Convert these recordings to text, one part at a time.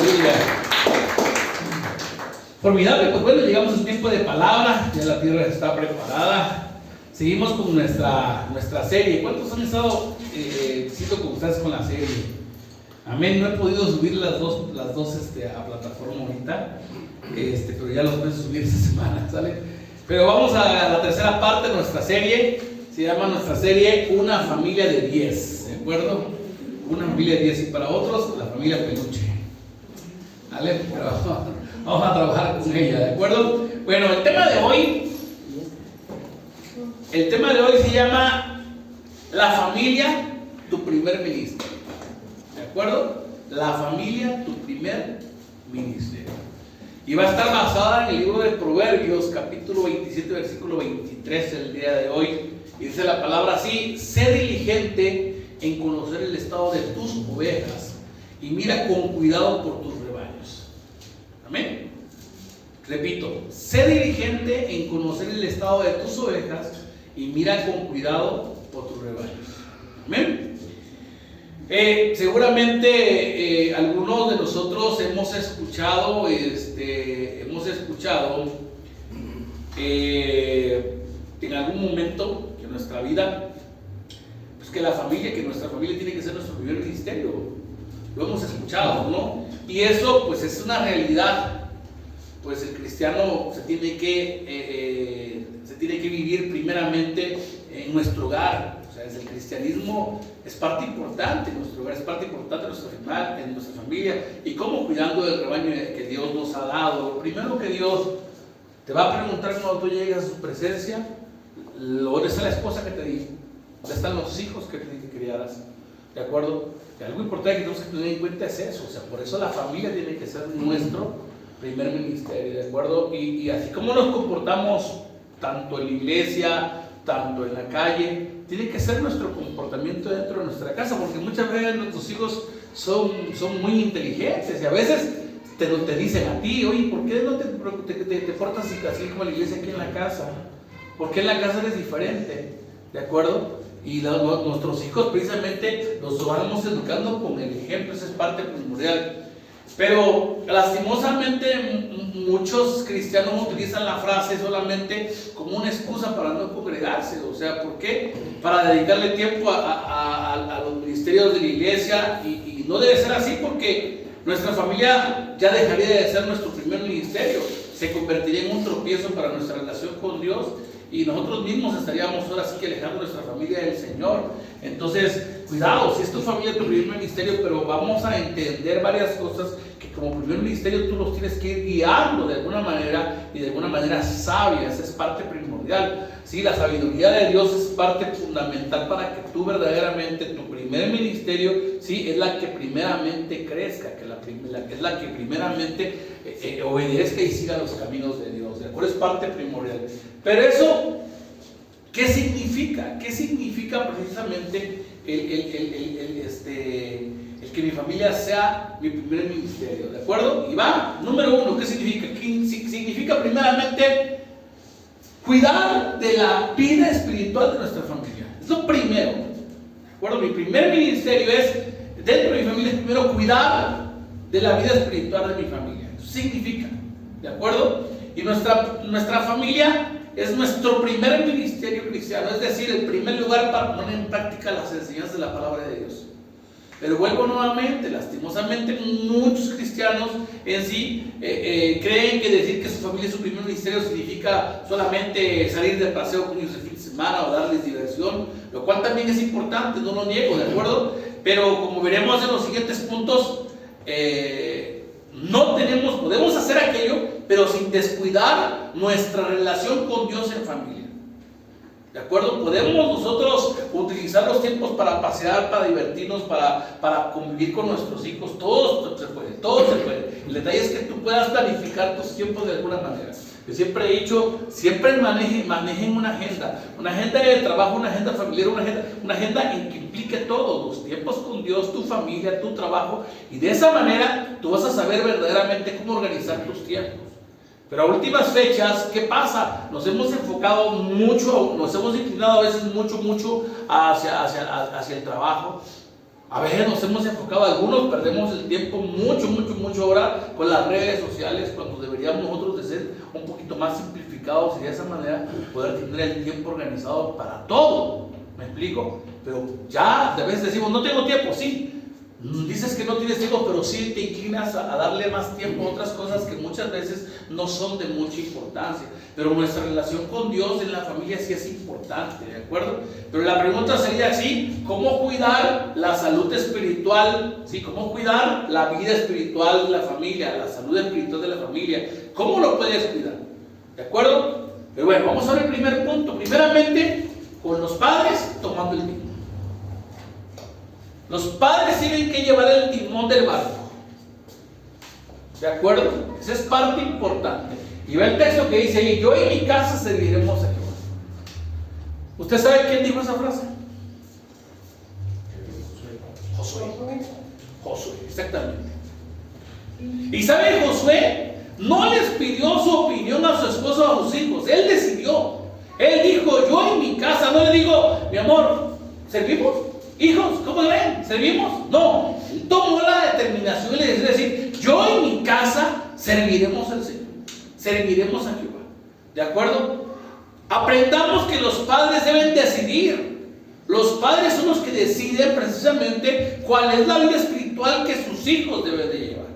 Aleluya. Formidable, pues bueno, llegamos a un tiempo de palabra, ya la tierra está preparada. Seguimos con nuestra serie. ¿Cuántos han estado siendo con ustedes con la serie? Amén. No he podido subir las dos a plataforma ahorita, pero ya los voy a subir esta semana, ¿sale? Pero vamos a la tercera parte de nuestra serie. Se llama nuestra serie Una familia de 10, ¿de acuerdo? Una familia de 10, y para otros la familia peluche, ¿vale? Pero vamos a trabajar con ella, ¿de acuerdo? Bueno, el tema de hoy se llama La familia, tu primer ministerio, ¿de acuerdo? La familia, tu primer ministerio. Y va a estar basada en el libro de Proverbios, capítulo 27, versículo 23, el día de hoy. Y dice la palabra así: sé diligente en conocer el estado de tus ovejas y mira con cuidado por tus rebaños. Amén. Repito, sé diligente en conocer el estado de tus ovejas y mira con cuidado por tus rebaños. Amén. Seguramente algunos de nosotros hemos escuchado en algún momento de nuestra vida, pues que nuestra familia tiene que ser nuestro primer ministerio. Lo hemos escuchado, ¿no? Y eso pues es una realidad. Pues el cristiano se tiene que vivir primeramente en nuestro hogar. O sea, el cristianismo es parte importante en nuestro hogar, es parte importante en nuestra familia, y cómo cuidando del rebaño que Dios nos ha dado. Lo primero que Dios te va a preguntar cuando tú llegas a su presencia: ¿dónde está la esposa que te di? ¿Dónde están los hijos que te di que criaras? ¿De acuerdo? Y algo importante que tenemos que tener en cuenta es eso. O sea, por eso la familia tiene que ser nuestro primer ministerio, ¿de acuerdo? Y así como nos comportamos tanto en la iglesia, tanto en la calle, tiene que ser nuestro comportamiento dentro de nuestra casa, porque muchas veces nuestros hijos son muy inteligentes, y a veces te dicen a ti: oye, ¿por qué no te portas así como en la iglesia aquí en la casa? ¿Por qué en la casa eres diferente? ¿De acuerdo? Y nuestros hijos precisamente los vamos educando con el ejemplo. Esa es parte primordial. Pero lastimosamente muchos cristianos utilizan la frase solamente como una excusa para no congregarse. O sea, ¿por qué? Para dedicarle tiempo a los ministerios de la iglesia, y no debe ser así, porque nuestra familia ya dejaría de ser nuestro primer ministerio, se convertiría en un tropiezo para nuestra relación con Dios, y nosotros mismos estaríamos ahora sí que alejando nuestra familia del Señor. Entonces, cuidado, si es tu familia tu primer ministerio, pero vamos a entender varias cosas que como primer ministerio tú los tienes que ir guiando de alguna manera, y de alguna manera sabia. Esa es parte primordial. Sí, la sabiduría de Dios es parte fundamental para que tú verdaderamente, tu primer ministerio, sí, es la que primeramente crezca, es la que primeramente obedezca y siga los caminos de Dios. ¿De acuerdo? Es parte primordial. Pero eso, ¿qué significa? ¿Qué significa precisamente el que mi familia sea mi primer ministerio? ¿De acuerdo? Y va, número uno, ¿qué significa? Significa primeramente cuidar de la vida espiritual de nuestra familia. Es lo primero. ¿De acuerdo? Mi primer ministerio es, dentro de mi familia, es primero cuidar de la vida espiritual de mi familia. Eso significa, ¿de acuerdo? Y nuestra familia es nuestro primer ministerio cristiano, es decir, el primer lugar para poner en práctica las enseñanzas de la palabra de Dios. Pero vuelvo nuevamente, lastimosamente muchos cristianos en sí creen que decir que su familia es su primer ministerio significa solamente salir de paseo con ellos el fin de semana o darles diversión, lo cual también es importante, no lo niego, ¿de acuerdo? Pero como veremos en los siguientes puntos, podemos hacer aquello, pero sin descuidar nuestra relación con Dios en familia. ¿De acuerdo? Podemos nosotros utilizar los tiempos para pasear, para divertirnos, para convivir con nuestros hijos. Todo se puede, todo se puede. El detalle es que tú puedas planificar tus tiempos de alguna manera. Yo siempre he dicho, siempre manejen una agenda de trabajo, una agenda familiar, una agenda en que implique todos los tiempos con Dios, tu familia, tu trabajo, y de esa manera tú vas a saber verdaderamente cómo organizar tus tiempos. Pero a últimas fechas, ¿qué pasa? Nos hemos enfocado mucho, nos hemos inclinado a veces mucho hacia el trabajo, A veces nos hemos enfocado, algunos perdemos el tiempo mucho ahora con las redes sociales, cuando deberíamos nosotros de ser un poquito más simplificados y de esa manera poder tener el tiempo organizado para todo. ¿Me explico? Pero ya de veces decimos, no tengo tiempo, sí. Dices que no tienes tiempo, pero sí te inclinas a darle más tiempo a otras cosas que muchas veces no son de mucha importancia. Pero nuestra relación con Dios en la familia sí es importante, ¿de acuerdo? Pero la pregunta sería así: ¿cómo cuidar la salud espiritual? ¿Sí? ¿Cómo cuidar la vida espiritual de la familia, la salud espiritual de la familia? ¿Cómo lo puedes cuidar? ¿De acuerdo? Pero bueno, vamos a ver el primer punto. Primeramente, con los padres tomando el timón. Los padres tienen que llevar el timón del barco. ¿De acuerdo? Esa es parte importante. Y ve el texto que dice ahí: yo y mi casa serviremos a Jehová. ¿Usted sabe quién dijo esa frase? Josué, exactamente. Y sabe, Josué no les pidió su opinión a su esposo o a sus hijos. Él decidió. Él dijo: yo y mi casa. No le digo: mi amor, ¿servimos? Hijos, ¿cómo ven? ¿Servimos? No, él tomó la determinación y le decidió decir: yo y mi casa serviremos al Señor, serviremos a Jehová. ¿De acuerdo? Aprendamos que los padres deben decidir. Los padres son los que deciden precisamente cuál es la vida espiritual que sus hijos deben de llevar.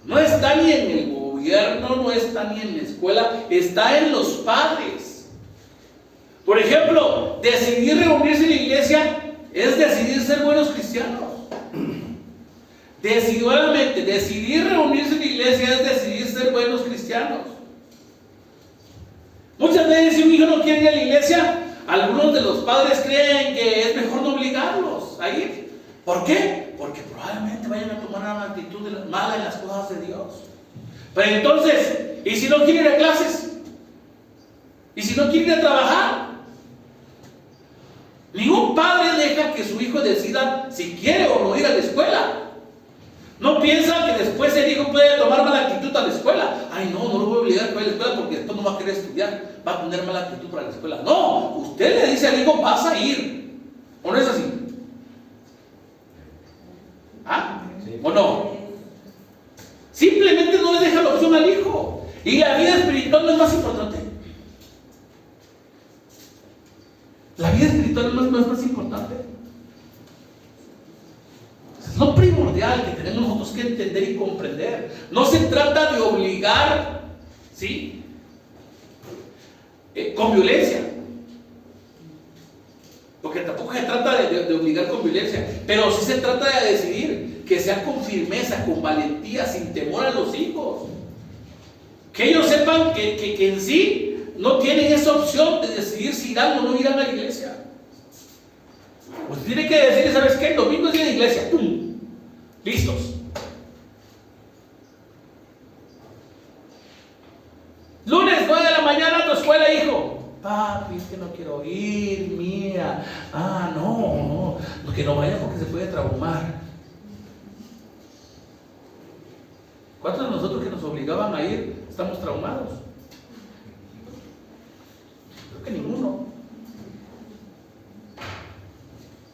No está ni en el gobierno, no está ni en la escuela, está en los padres. Por ejemplo, decidir reunirse en la iglesia es decidir ser buenos cristianos. Decididamente, decidir reunirse en la iglesia es decidir ser buenos cristianos. Muchas veces, si un hijo no quiere ir a la iglesia, algunos de los padres creen que es mejor no obligarlos a ir. ¿Por qué? Porque probablemente vayan a tomar una actitud mala en las cosas de Dios. Pero entonces, ¿y si no quiere ir a clases? ¿Y si no quiere ir a trabajar? Ningún padre deja que su hijo decida si quiere o no ir a la escuela. No piensa que después el hijo puede tomar mala actitud a la escuela. Ay, no lo voy a obligar a ir a la escuela porque después no va a querer estudiar, va a tener mala actitud para la escuela. No, usted le dice al hijo: vas a ir. ¿O no es así? ¿Ah? Sí. ¿O no? Simplemente no le deja la opción al hijo. Y la vida espiritual no es más importante. La vida espiritual no es más importante. Es lo primordial que tenemos nosotros que entender y comprender. No se trata de obligar, ¿sí? Con violencia. Porque tampoco se trata de obligar con violencia, pero sí se trata de decidir, que sea con firmeza, con valentía, sin temor a los hijos. Que ellos sepan que en sí no tienen esa opción de decidir si irán o no irán a la iglesia. Pues tiene que decir: ¿sabes qué? El domingo es día de iglesia. ¡Pum! Listos. Lunes 9 de la mañana a tu escuela, hijo. Papi, es que no quiero ir, mía. No, que no vaya porque se puede traumar. ¿Cuántos de nosotros que nos obligaban a ir estamos traumados? Creo que ninguno.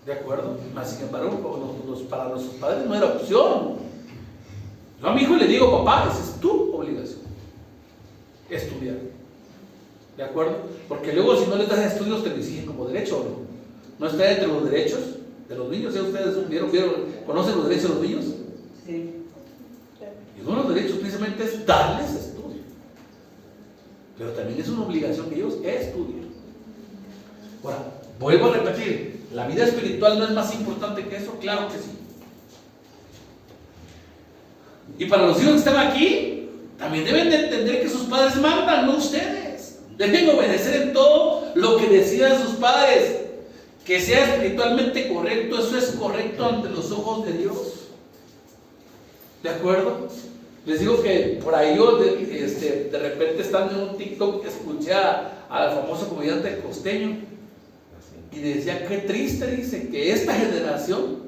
¿De acuerdo? Mas sin embargo, para nuestros padres no era opción. Yo a mi hijo le digo: papá, esa es tu obligación, estudiar. ¿De acuerdo? Porque luego, si no les das estudios, te lo exigen como derecho, ¿o no? ¿No está entre los derechos de los niños? ¿Ya ustedes conocen los derechos de los niños? Sí. Y uno de los derechos precisamente es darles estudio. Pero también es una obligación que ellos estudien. Ahora, vuelvo a repetir: ¿la vida espiritual no es más importante que eso? Claro que sí. Y para los hijos que están aquí, también deben de entender que sus padres mandan, no ustedes. Deben obedecer en todo lo que decidan sus padres. Que sea espiritualmente correcto, eso es correcto ante los ojos de Dios. ¿De acuerdo? Les digo que por ahí yo de repente, estando en un TikTok, escuché al famoso comediante costeño y decía: qué triste, dice, que esta generación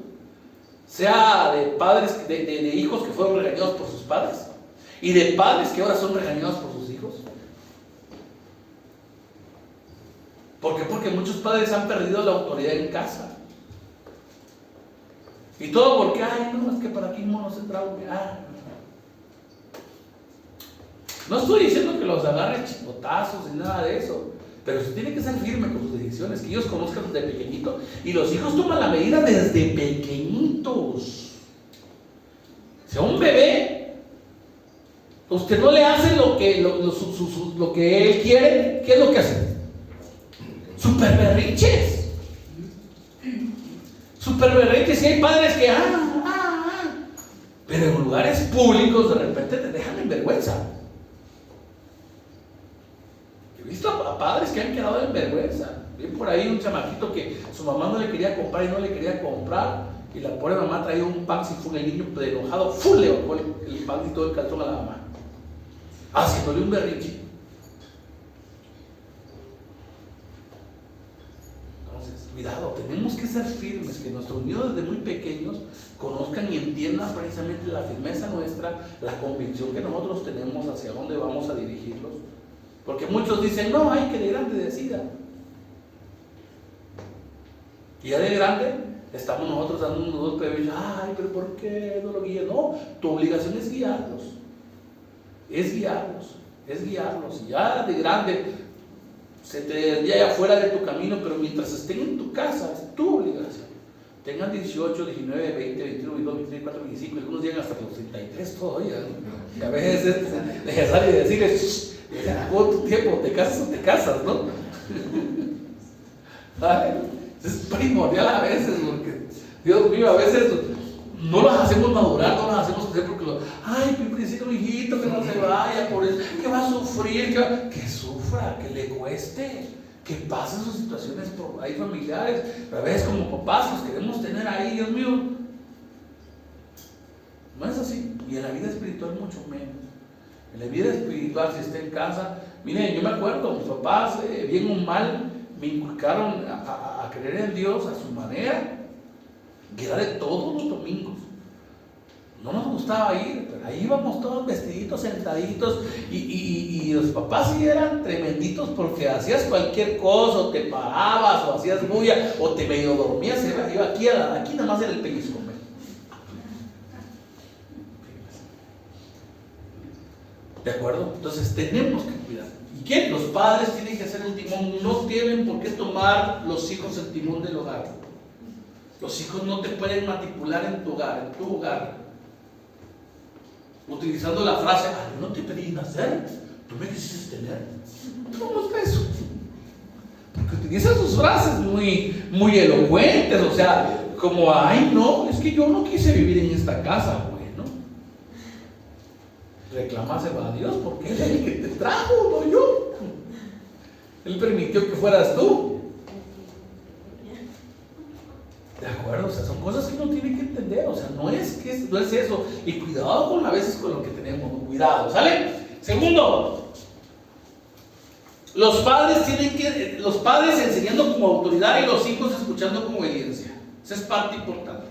sea de padres, de hijos que fueron regañados por sus padres y de padres que ahora son regañados por sus hijos. ¿Por qué? Porque muchos padres han perdido la autoridad en casa. Y todo porque, ay, no, es que para aquí monos se trago. No estoy diciendo que los agarre chipotazos ni nada de eso, pero usted tiene que ser firme con sus decisiones, que ellos conozcan desde pequeñito. Y los hijos toman la medida desde pequeñitos. Si a un bebé usted no le hace lo que él quiere, ¿qué es lo que hace? Super berrinches. Super berrinches. Y hay padres que pero en lugares públicos de repente te dejan en vergüenza. He visto a padres que han quedado en vergüenza. Vi por ahí un chamaquito que su mamá no le quería comprar y no le quería comprar, y la pobre mamá traía un pan sin fue el niño de enojado, le bajó el pan y todo el calzón a la mamá, haciéndole un berrinche. Entonces, cuidado, tenemos que ser firmes, que nuestros niños desde muy pequeños conozcan y entiendan precisamente la firmeza nuestra, la convicción que nosotros tenemos hacia dónde vamos a dirigirlos. Porque muchos dicen, no, hay que de grande decida. Y ya de grande estamos nosotros dando unos dos previos, ay, pero ¿por qué no lo guías? No, tu obligación es guiarlos. Es guiarlos, es guiarlos. Y ya de grande se te desvía afuera de tu camino, pero mientras estén en tu casa, es tu obligación. Tengan 18, 19, 20, 21, 22, 23, 24, 25, y algunos llegan hasta los 33 todavía, ¿no? Y a veces es necesario decirles, ¿cuánto tu tiempo? ¿Te casas o te casas, no? Es primordial a veces, porque Dios mío, a veces no los hacemos madurar, no los hacemos crecer porque ay, príncipe, hijito, que no se vaya por eso, que va a sufrir, que sufra, que le cueste, que pasen sus situaciones por ahí familiares. Pero a veces como papás los queremos tener ahí, Dios mío. No es así. Y en la vida espiritual mucho menos. En la vida espiritual, si está en casa, miren, yo me acuerdo, mis papás, bien o mal, me inculcaron a creer en Dios a su manera, que era de todos los domingos. No nos gustaba ir, pero ahí íbamos todos vestiditos, sentaditos, y los papás sí eran tremenditos porque hacías cualquier cosa, o te parabas, o hacías bulla, o te medio dormías, iba aquí nada más era el pellizco. ¿De acuerdo? Entonces tenemos que cuidar. ¿Y qué? Los padres tienen que hacer el timón, no tienen por qué tomar los hijos el timón del hogar. Los hijos no te pueden matricular en tu hogar. Utilizando la frase, yo no te pedí nacer, tú me quisiste tener. ¿Cómo es eso? Porque utilizan sus frases muy elocuentes, o sea, como, ay no, es que yo no quise vivir en esta casa. Reclamáselo a Dios porque Él es el que te trajo, no yo. Él permitió que fueras tú. ¿De acuerdo? O sea, son cosas que uno tiene que entender. O sea, no es eso. Y cuidado con a veces con lo que tenemos. Cuidado, ¿sale? Segundo, los padres enseñando como autoridad y los hijos escuchando como obediencia. Esa es parte importante.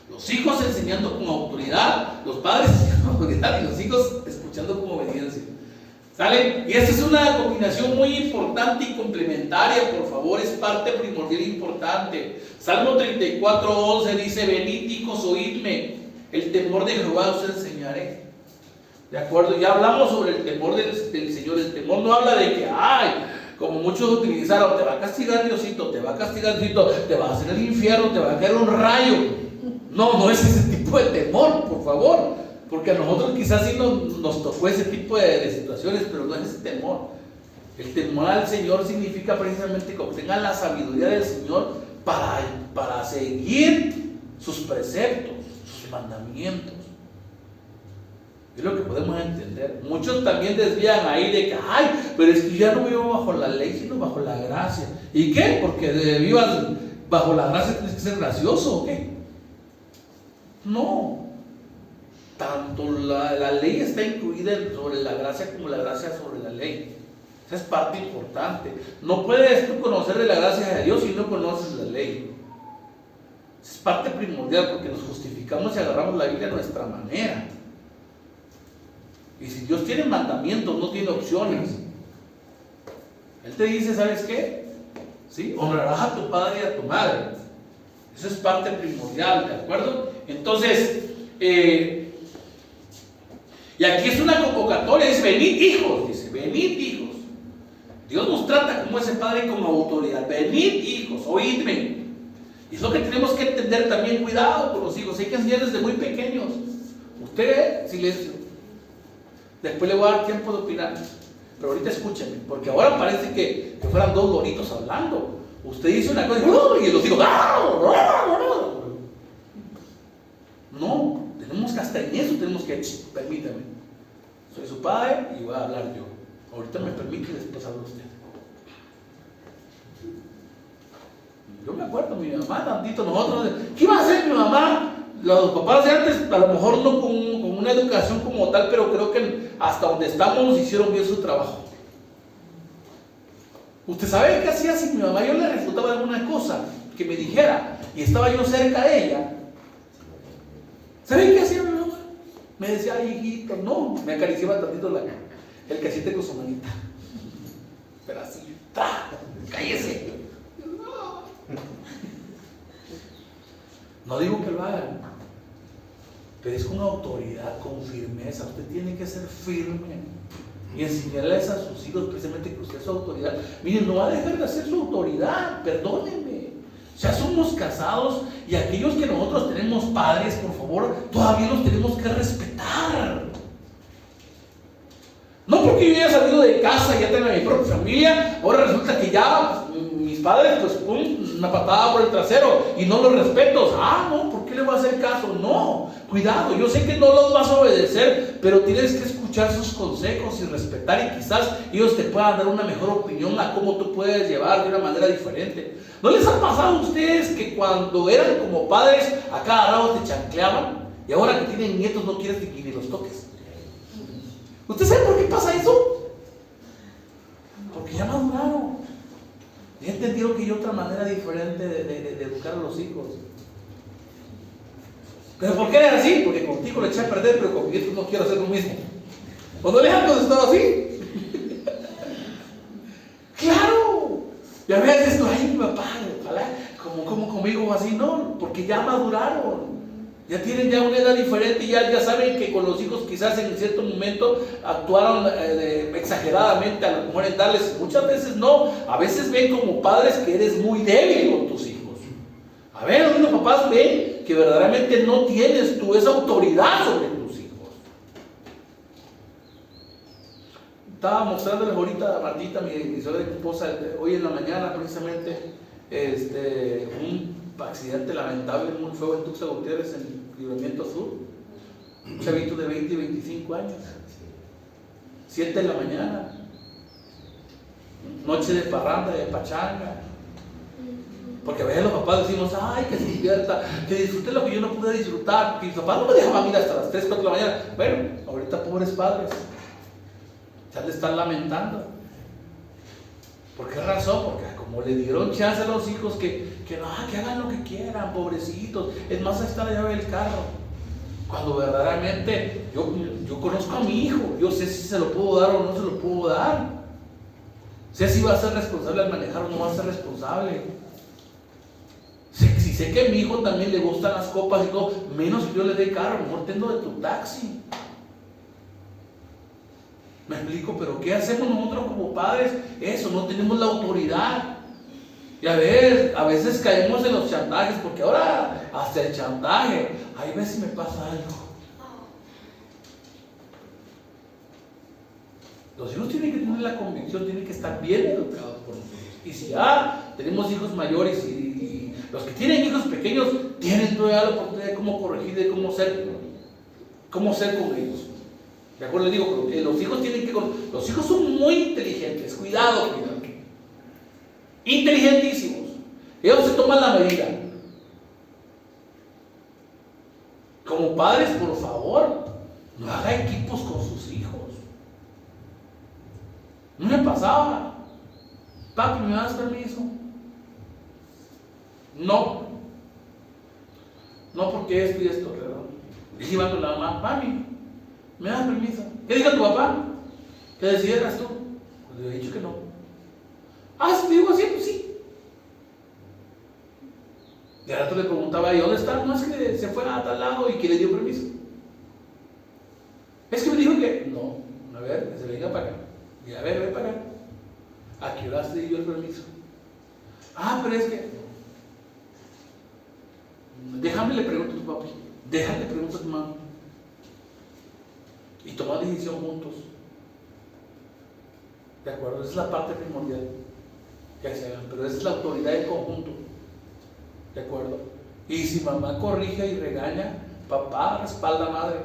Los hijos enseñando con autoridad, los padres enseñando con autoridad y los hijos escuchando con obediencia. ¿Sale? Y esta es una combinación muy importante y complementaria, por favor, es parte primordial e importante. Salmo 34:11 dice, venid hijos, oídme, el temor de Jehová os enseñaré. ¿De acuerdo? Ya hablamos sobre el temor del Señor. El temor no habla de que, como muchos utilizaron, te va a castigar Diosito, te va a castigar Diosito, te va a hacer el infierno, te va a caer un rayo. No es ese tipo de temor, por favor, porque a nosotros quizás sí nos tocó ese tipo de situaciones, pero no es ese temor. El temor al Señor significa precisamente que obtengan la sabiduría del Señor para seguir sus preceptos, sus mandamientos. Es lo que podemos entender. Muchos también desvían ahí de que, pero es que ya no vivo bajo la ley, sino bajo la gracia. ¿Y qué? Porque vivas bajo la gracia tienes que ser gracioso, ¿o qué? No, tanto la ley está incluida sobre la gracia como la gracia sobre la ley. Esa es parte importante. No puedes tú conocer de la gracia de Dios si no conoces la ley. Esa es parte primordial porque nos justificamos y agarramos la Biblia a nuestra manera. Y si Dios tiene mandamientos, no tiene opciones. Él te dice, ¿sabes qué? ¿Sí? Honrarás a tu padre y a tu madre. Eso es parte primordial, ¿de acuerdo? Entonces, y aquí es una convocatoria, dice, venid hijos, dice, venid hijos. Dios nos trata como ese padre con autoridad. Venid hijos, oídme. Y es lo que tenemos que entender también, cuidado con los hijos, hay que enseñar desde muy pequeños. Usted, silencio. Después le voy a dar tiempo de opinar. Pero ahorita escúcheme, porque ahora parece que fueran dos loritos hablando. Usted dice una cosa y los hijos. No, tenemos que hasta en eso tenemos que, permítame. Soy su padre y voy a hablar yo. Ahorita me permite y después habla usted. Yo me acuerdo, mi mamá, tantito, nosotros, ¿qué iba a hacer mi mamá? Los papás de antes, a lo mejor no con una educación como tal, pero creo que hasta donde estamos hicieron bien su trabajo. ¿Usted sabe qué hacía si mi mamá yo le refutaba alguna cosa que me dijera y estaba yo cerca de ella? ¿Sabe qué hacía mi mamá? Me decía, ay, hijito, no, me acariciaba tantito el cachete con su manita. Pero así, cállese. No digo que lo hagan, pero es con autoridad, con firmeza. Usted tiene que ser firme y enseñarles a sus hijos precisamente que usted es su autoridad. Miren, no va a dejar de ser su autoridad, perdónenme. Ya somos casados y aquellos que nosotros tenemos padres, por favor, todavía los tenemos que respetar. No porque yo haya salido de casa y ya tenga mi propia familia, ahora resulta que ya mis padres, pues pum, una patada por el trasero y no los respeto. No, ¿por qué le voy a hacer caso? No, cuidado, yo sé que no los vas a obedecer, pero tienes que escuchar sus consejos y respetar, y quizás ellos te puedan dar una mejor opinión a cómo tú puedes llevar de una manera diferente. ¿No les ha pasado a ustedes que cuando eran como padres a cada lado te chancleaban y ahora que tienen nietos no quieres que ni los toques? ¿Usted sabe por qué pasa eso? Porque ya maduraron. Ya entendieron que hay otra manera diferente de educar a los hijos. ¿Pero por qué eres así? Porque contigo le eché a perder, pero con mi hijo no quiero hacer lo mismo. ¿O no les han contestado así? ¡Claro! Y a veces esto, ay, mi papá, ojalá, como conmigo así, no, porque ya maduraron. Ya tienen ya una edad diferente y ya saben que con los hijos quizás en cierto momento actuaron exageradamente, a lo mejor en darles, muchas veces no, a veces ven como padres que eres muy débil con tus hijos. A ver, algunos papás ven que verdaderamente no tienes tú esa autoridad sobre tus hijos. Estaba mostrándoles ahorita a Martita, mi suegra y mi esposa, hoy en la mañana precisamente, un accidente lamentable muy feo en Tuxtla Gutiérrez, en Libramiento Sur. Un chavito de 20 y 25 años, 7 de la mañana, noche de parranda, de pachanga. Porque a veces los papás decimos, ay, que se divierta, que disfrute lo que yo no pude disfrutar, porque mis papás no me dejaban ir hasta las 3, 4 de la mañana. Bueno, ahorita pobres padres ya le están lamentando. ¿Por qué razón? Porque como le dieron chance a los hijos que hagan lo que quieran, pobrecitos. Es más, ahí está la llave del carro. Cuando verdaderamente yo conozco a mi hijo, yo sé si se lo puedo dar o no se lo puedo dar. Sé si va a ser responsable al manejar o no va a ser responsable. Si sé que a mi hijo también le gustan las copas y todo, menos que yo le dé carro, mejor tengo de tu taxi. Me explico, pero ¿qué hacemos nosotros como padres? Eso, no tenemos la autoridad. Y a veces caemos en los chantajes, porque ahora hasta el chantaje, ahí ves si me pasa algo. Los hijos tienen que tener la convicción, tienen que estar bien educados por nosotros. Y si ya tenemos hijos mayores y los que tienen hijos pequeños, tienen todavía la oportunidad de cómo corregir, de cómo ser con ellos. ¿De acuerdo? Les digo, los hijos los hijos son muy inteligentes, cuidado. Inteligentísimos. Ellos se toman la medida. Como padres, por favor, no haga equipos con sus hijos. No me pasaba. Papi, ¿me das permiso? No, porque esto y esto, ¿verdad? Y iba con la mamá, mami, ¿me das permiso? ¿Qué dijo tu papá? ¿Que decidieras tú? Pues le he dicho que no. Si te digo así, pues sí. De rato le preguntaba, ¿y dónde está? No, es que se fue a tal lado y que le dio permiso. Es que me dijo que, no, a ver, que se venga para acá. Y a ver, ven para acá. ¿A qué hora te dio el permiso? Ah, pero es que, déjame le pregunto a tu papi, déjame le pregunto a tu mamá. Y tomar decisión juntos. ¿De acuerdo? Esa es la parte primordial que se hagan, pero esa es la autoridad del conjunto. ¿De acuerdo? Y si mamá corrige y regaña, papá respalda a madre.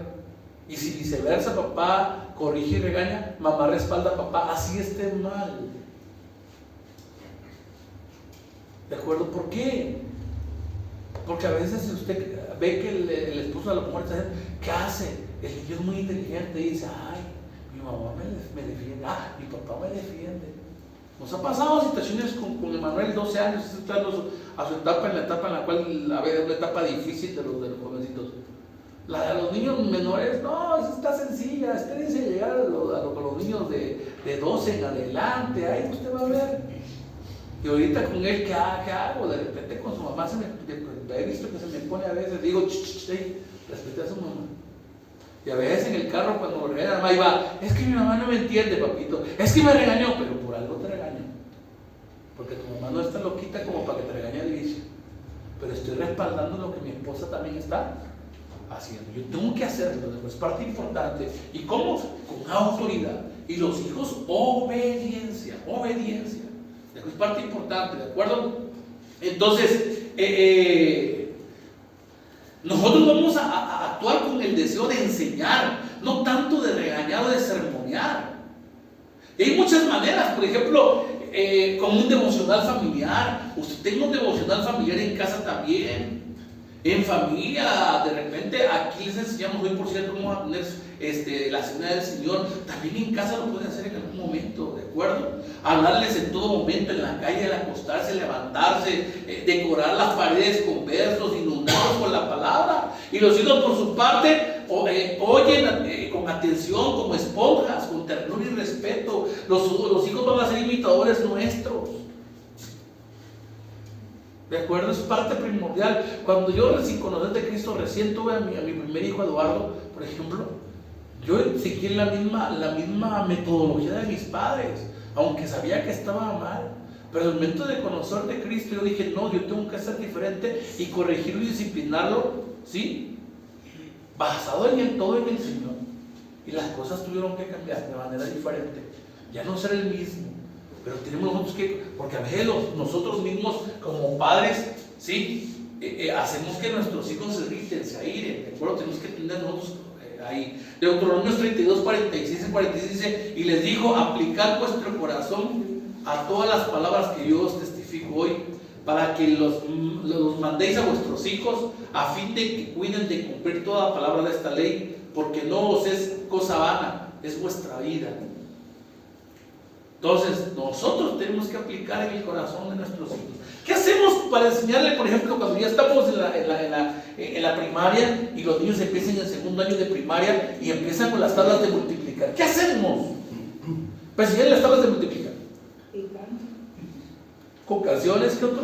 Y si viceversa, papá corrige y regaña, mamá respalda a papá, así esté mal. ¿De acuerdo? ¿Por qué? Porque a veces usted ve que el esposo de la mujer está diciendo, ¿qué hace? El niño es muy inteligente y dice, ay, mi mamá me defiende, mi papá me defiende. Nos ha pasado situaciones con Emanuel, 12 años, está a su etapa, en la etapa en la cual, a ver, es una etapa difícil de los jovencitos. La de los niños menores, no, eso está sencilla, espérense llegar a los niños de 12 en adelante, ahí usted va a ver. Y ahorita con él, ¿qué hago? De repente con su mamá he visto que se me pone a veces, digo, respete a su mamá. Y a veces en el carro cuando me regaña la mamá, iba, es que mi mamá no me entiende, papito, es que me regañó, pero por algo te regañó. Porque tu mamá no está loquita como para que te regañe de vicio. Pero estoy respaldando lo que mi esposa también está haciendo. Yo tengo que hacerlo, es parte importante. ¿Y cómo? Con autoridad. Y los hijos, obediencia. Es parte importante, ¿de acuerdo? Entonces, nosotros vamos a actuar con el deseo de enseñar, no tanto de regañar o de sermonear. Y hay muchas maneras, por ejemplo, con un devocional familiar. Usted tenga un devocional familiar en casa también. En familia, de repente, aquí les enseñamos hoy, por cierto, cómo a tener la cena del Señor. También en casa lo pueden hacer en algún momento, ¿de acuerdo? Hablarles en todo momento, en la calle, al acostarse, levantarse, decorar las paredes con versos, inundarlos con la palabra. Y los hijos, por su parte, oyen con atención, como esponjas, con ternura y respeto. Los hijos van a ser imitadores nuestros. ¿De acuerdo? Es parte primordial. Cuando yo, sin conocer de Cristo, recién tuve a mi primer hijo Eduardo, por ejemplo, yo seguí la misma metodología de mis padres, aunque sabía que estaba mal. Pero en el momento de conocer de Cristo, yo dije, no, yo tengo que ser diferente y corregirlo y disciplinarlo, ¿sí? Basado todo en el Señor. Y las cosas tuvieron que cambiar de manera diferente. Ya no ser el mismo. Pero tenemos nosotros que, porque a veces nosotros mismos como padres, ¿sí? Hacemos que nuestros hijos se irriten, se airen, ¿de acuerdo? Tenemos que tener nosotros ahí. Deuteronomios 32, 46 y 46 dice, y les dijo, aplicad vuestro corazón a todas las palabras que yo os testifico hoy, para que los mandéis a vuestros hijos, a fin de que cuiden de cumplir toda palabra de esta ley, porque no os es cosa vana, es vuestra vida. Entonces, nosotros tenemos que aplicar en el corazón de nuestros hijos. ¿Qué hacemos para enseñarle, por ejemplo, cuando ya estamos en la primaria y los niños empiezan en el segundo año de primaria y empiezan con las tablas de multiplicar? ¿Qué hacemos para enseñarles las tablas de multiplicar? Con canciones, ¿qué otro?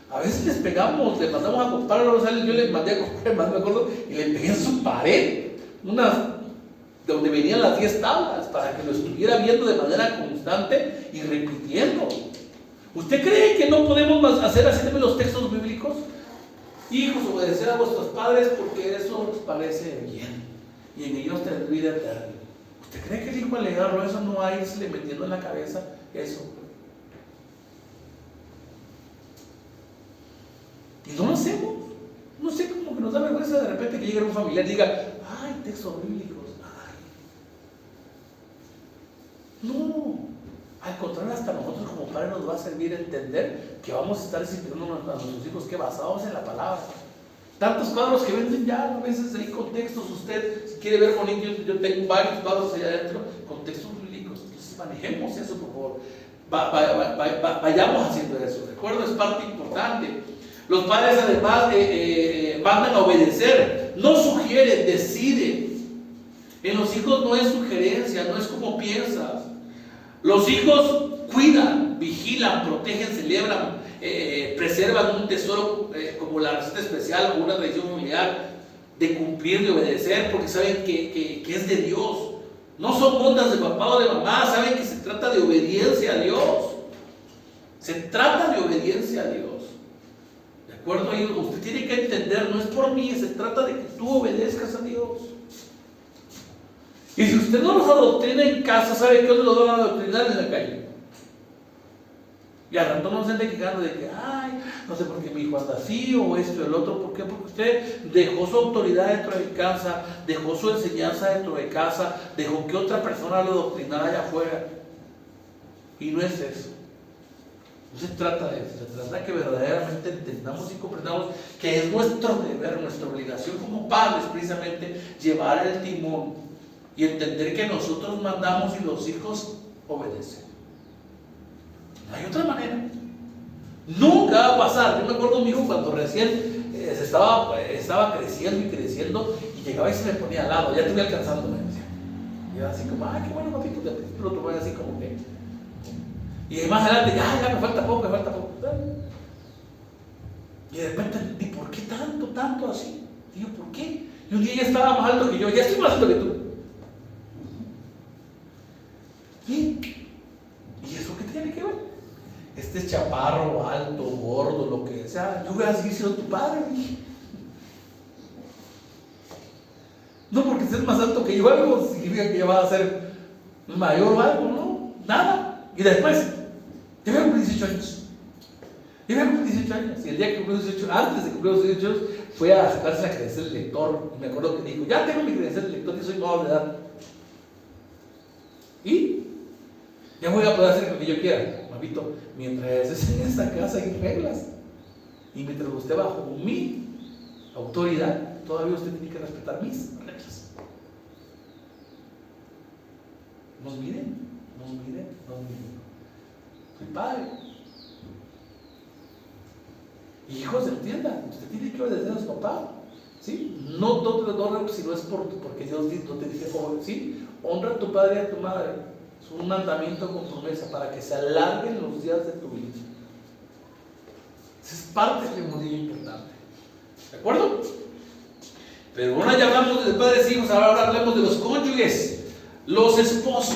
A veces les pegamos, les mandamos a comprar, yo les mandé a comprar, me acuerdo, y le pegué en su pared donde venían las 10 tablas, para que lo estuviera viendo de manera constante y repitiendo. ¿Usted cree que no podemos hacer así también los textos bíblicos? Hijos, obedecer a vuestros padres porque eso os parece bien, y en ellos tener vida eterna. ¿Usted cree que el hijo al legarlo eso no hay, se le metiendo en la cabeza eso? Y no lo hacemos. No sé, como que nos da vergüenza de repente que llegue un familiar y diga, ay, textos bíblicos. No, al contrario, hasta nosotros como padres nos va a servir entender que vamos a estar disciplinando a nuestros hijos que basados en la palabra. Tantos cuadros que venden ya a veces ahí con textos, usted si quiere ver con ellos, yo tengo varios cuadros allá adentro con textos bíblicos. Entonces manejemos eso, por favor. Vayamos haciendo eso, ¿de acuerdo? Es parte importante. Los padres además mandan a obedecer, no sugieren, deciden. En los hijos no es sugerencia, no es como piensas. Los hijos cuidan, vigilan, protegen, celebran preservan un tesoro como la receta especial o una tradición familiar de cumplir, de obedecer, porque saben que es de Dios. No son ondas de papá o de mamá, saben que se trata de obediencia a Dios. Se trata de obediencia a Dios. ¿De acuerdo? Y usted tiene que entender, no es por mí, se trata de que tú obedezcas a Dios. Y si usted no los adoctrina en casa, ¿sabe qué los van a adoctrinar en la calle? Y al rato no se ande quejando de que, ay, no sé por qué mi hijo anda así o esto y el otro. ¿Por qué? Porque usted dejó su autoridad dentro de casa, dejó su enseñanza dentro de casa, dejó que otra persona lo adoctrinara allá afuera. Y no es eso. No se trata de eso, se trata de que verdaderamente entendamos y comprendamos que es nuestro deber, nuestra obligación como padres, precisamente, llevar el timón y entender que nosotros mandamos y los hijos obedecen. No hay otra manera. Nunca va a pasar. Yo me acuerdo de mi hijo cuando recién estaba creciendo y creciendo y llegaba y se me ponía al lado, ya estuve alcanzando, me decía. Y yo así como, ay, qué bueno, papito, de principio lo tomé así como que. Y más adelante, ya me falta poco, Y de repente, ¿y por qué tanto así? Y yo, ¿por qué? Y un día ya estaba más alto que yo, ya estoy más alto que tú. ¿Y eso qué tiene que ver? Este chaparro, alto, gordo, lo que sea, yo voy a seguir siendo tu padre. No porque estés más alto que yo, algo significa que ya vas a ser mayor o algo, ¿no? Nada. Y después, yo voy a cumplir 18 años. Y el día que cumplió 18, antes de cumplir los 18 años, fue a sacarse la credencial del lector. Y me acuerdo que dijo, ya tengo mi credencial del lector y soy mayor de edad. ¿Y? Ya voy a poder hacer lo que yo quiera. Papito, mientras estés en esta casa hay reglas. Y mientras usted bajo mi autoridad, todavía usted tiene que respetar mis reglas. Nos miren. Soy padre. Hijos, entiendan, usted tiene que obedecer a su papá. ¿Sí? No si no es porque Dios no te dice, ¿sí? Honra a tu padre y a tu madre. Es un mandamiento con promesa para que se alarguen los días de tu vida. Esa es parte muy importante. ¿De acuerdo? Pero bueno, ya hablamos de padres y hijos, ahora hablemos de los cónyuges, los esposos.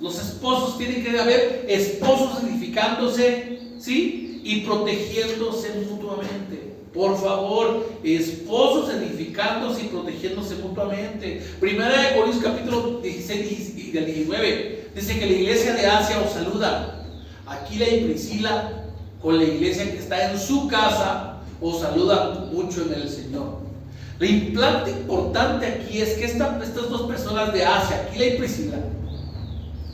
Los esposos tienen que haber esposos edificándose, ¿sí? Y protegiéndose mutuamente. Por favor, esposos edificándose y protegiéndose mutuamente. Primera de Corintios capítulo 16 y del 19 dice que la iglesia de Asia os saluda. Aquila y Priscila, con la iglesia que está en su casa, os saludan mucho en el Señor. La implante importante aquí es que estas dos personas de Asia, Aquila y Priscila,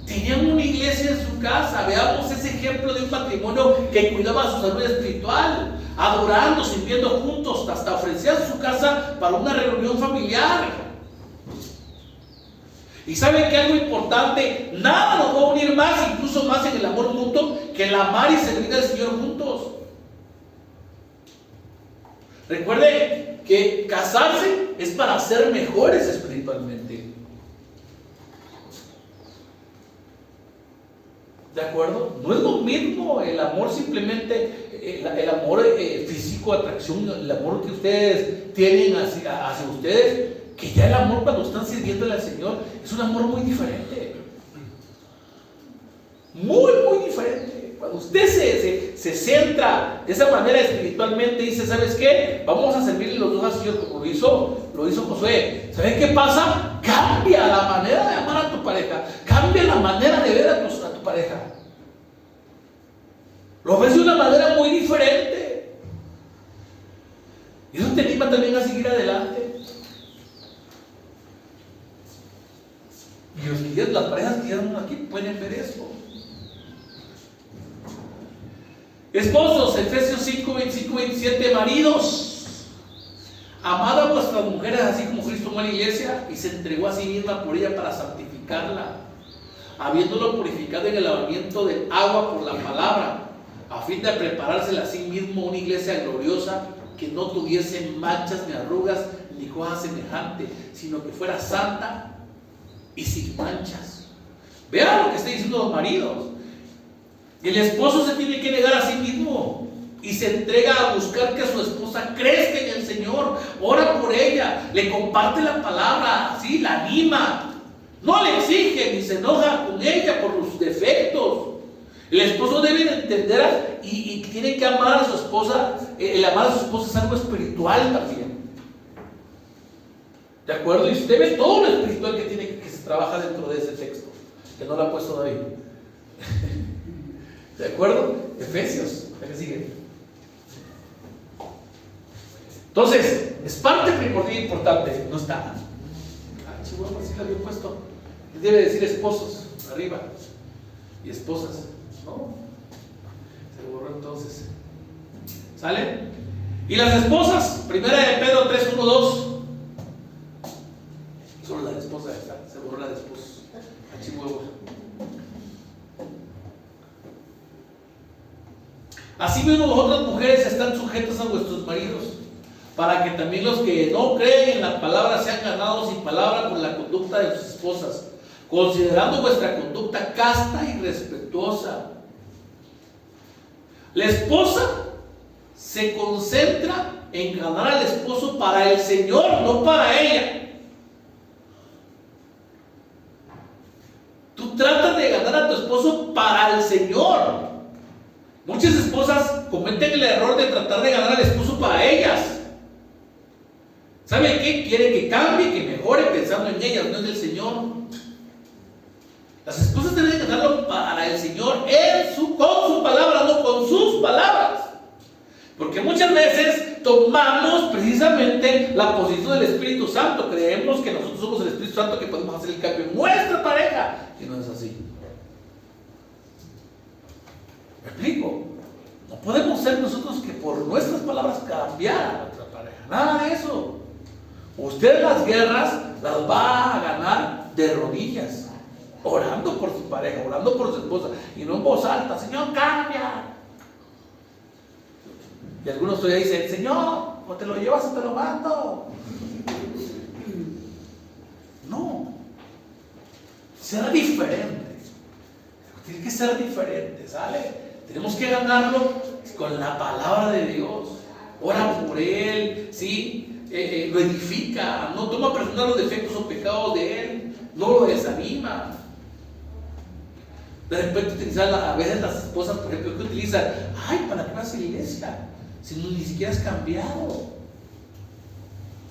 tenían una iglesia en su casa. Veamos ese ejemplo de un matrimonio que cuidaba su salud espiritual, adorando, sirviendo juntos, hasta ofrecían su casa para una reunión familiar. Y saben que algo importante, nada nos va a unir más, incluso más en el amor mutuo, que el amar y servir al Señor juntos. Recuerden que casarse es para ser mejores espiritualmente. ¿De acuerdo? No es lo mismo el amor simplemente, el amor físico, atracción, el amor que ustedes tienen hacia ustedes, que ya el amor cuando están sirviéndole al Señor es un amor muy diferente. Muy diferente. Cuando usted se centra de esa manera espiritualmente, dice, ¿sabes qué? Vamos a servirle los dos al Señor como lo hizo Josué. ¿Saben qué pasa? Cambia la manera de amar a tu pareja, cambia la manera de ver a tu pareja. Lo ves de una manera muy diferente. Y eso te anima también a seguir adelante. Y las parejas que ya aquí pueden ver eso. Esposos, Efesios 5, 25, 27, maridos, amad a vuestras mujeres así como Cristo amó a la iglesia y se entregó a sí misma por ella para santificarla, habiéndolo purificado en el lavamiento del agua por la palabra, a fin de preparársela a sí mismo una iglesia gloriosa que no tuviese manchas ni arrugas ni cosa semejante, sino que fuera santa y sin manchas. Vean lo que está diciendo los maridos. El esposo se tiene que negar a sí mismo. y se entrega a buscar que su esposa crezca en el Señor, ora por ella, le comparte la palabra, ¿sí? La anima, no le exige ni se enoja con ella por los defectos. El esposo debe entender y tiene que amar a su esposa. El amar a su esposa es algo espiritual también. ¿De acuerdo? Y usted ve todo lo espiritual que se trabaja dentro de ese texto, que no lo ha puesto David. ¿De acuerdo? Efesios, la que sigue. Entonces, es parte primordial importante. No está. Chihuahua, sí la había puesto. Debe decir esposos, arriba. Y esposas. No. Se borró entonces. ¿Sale? Y las esposas, primera de Pedro 3, 1, 2. Solo la esposa está. Se borró la de esposos. A Chihuahua. Asimismo, vosotras mujeres están sujetas a vuestros maridos, para que también los que no creen en la palabra sean ganados sin palabra por la conducta de sus esposas, considerando vuestra conducta casta y respetuosa. La esposa se concentra en ganar al esposo para el Señor, no para ella. Tú tratas de ganar a tu esposo para el Señor. Muchas esposas cometen el error de tratar de ganar al esposo para ellas. ¿Sabe qué? Quiere que cambie, que mejore pensando en ellas, no en el Señor. Las esposas deben ganarlo para el Señor con su palabra, no con sus palabras. Porque muchas veces tomamos precisamente la posición del Espíritu Santo. Creemos que nosotros somos el Espíritu Santo, que podemos hacer el cambio en nuestra pareja. Y no es así. ¿Me explico? No podemos ser nosotros que por nuestras palabras cambiar a nuestra pareja. Nada de eso. Usted las guerras las va a ganar de rodillas, orando por su pareja, orando por su esposa, y no en voz alta: Señor, cambia. Y algunos todavía dicen: Señor, o te lo llevas o te lo mando. No, será diferente. Tiene que ser diferente, ¿sale? Tenemos que ganarlo con la palabra de Dios. Ora por él, ¿sí? Lo edifica, no toma personal los defectos o pecados de él, no lo desanima. De repente utilizar a veces las esposas, por ejemplo, que utilizan: ay, ¿para qué vas a la iglesia? Si ni siquiera has cambiado.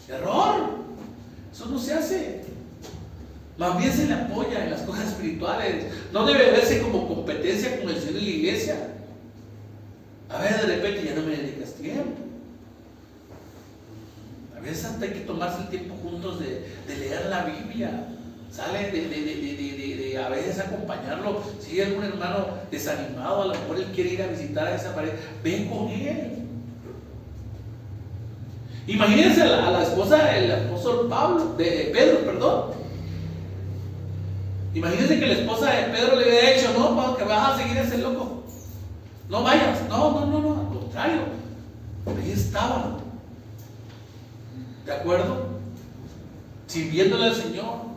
Error. Eso no se hace. Más bien se le apoya en las cosas espirituales. No debe verse como competencia con el Señor y la iglesia. A ver, de repente ya no me dedicas tiempo. A veces hasta hay que tomarse el tiempo juntos de leer la Biblia. Sale de a veces acompañarlo. Si hay algún hermano desanimado, a lo mejor él quiere ir a visitar a esa pareja, ven con él. Imagínense a la esposa del apóstol Pedro, perdón. Imagínense que la esposa de Pedro le hubiera dicho: no, que vas a seguir a ese loco, no vayas. No, al contrario, ahí estaban, ¿de acuerdo? Sirviéndole al Señor.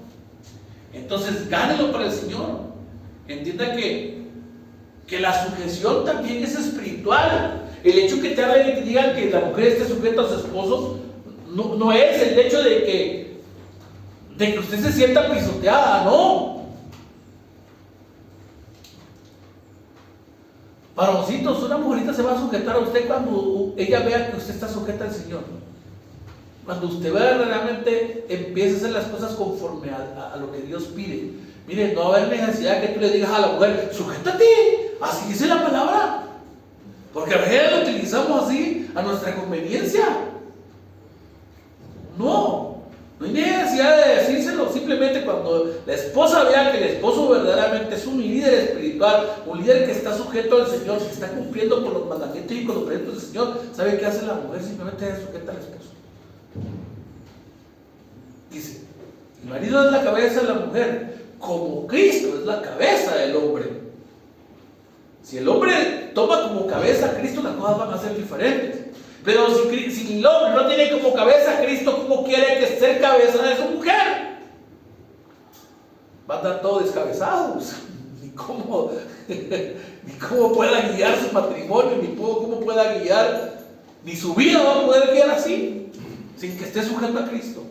Entonces, gánelo para el Señor. Entienda que la sujeción también es espiritual. El hecho que te hablen y te digan que la mujer esté sujeta a su esposo no es el hecho de que usted se sienta pisoteada, no. Varoncitos, una mujerita se va a sujetar a usted cuando ella vea que usted está sujeta al Señor. Cuando usted verdaderamente empiece a hacer las cosas conforme a lo que Dios pide. Mire, no va a haber necesidad que tú le digas a la mujer: sujétate, así dice la palabra. Porque a veces lo utilizamos así, a nuestra conveniencia. No hay necesidad de decírselo. Simplemente cuando la esposa vea que el esposo verdaderamente es un líder espiritual, un líder que está sujeto al Señor, que está cumpliendo con los mandamientos y con los proyectos del Señor, ¿sabe qué hace la mujer? Simplemente se sujeta al esposo. Dice: el marido es la cabeza de la mujer, como Cristo es la cabeza del hombre. Si el hombre toma como cabeza a Cristo, las cosas van a ser diferentes. Pero si el hombre no tiene como cabeza a Cristo, ¿cómo quiere que ser cabeza de su mujer? Va a andar todos descabezados. ni cómo pueda guiar su matrimonio, cómo pueda guiar, ni su vida va a poder guiar así, sin que esté sujeto a Cristo.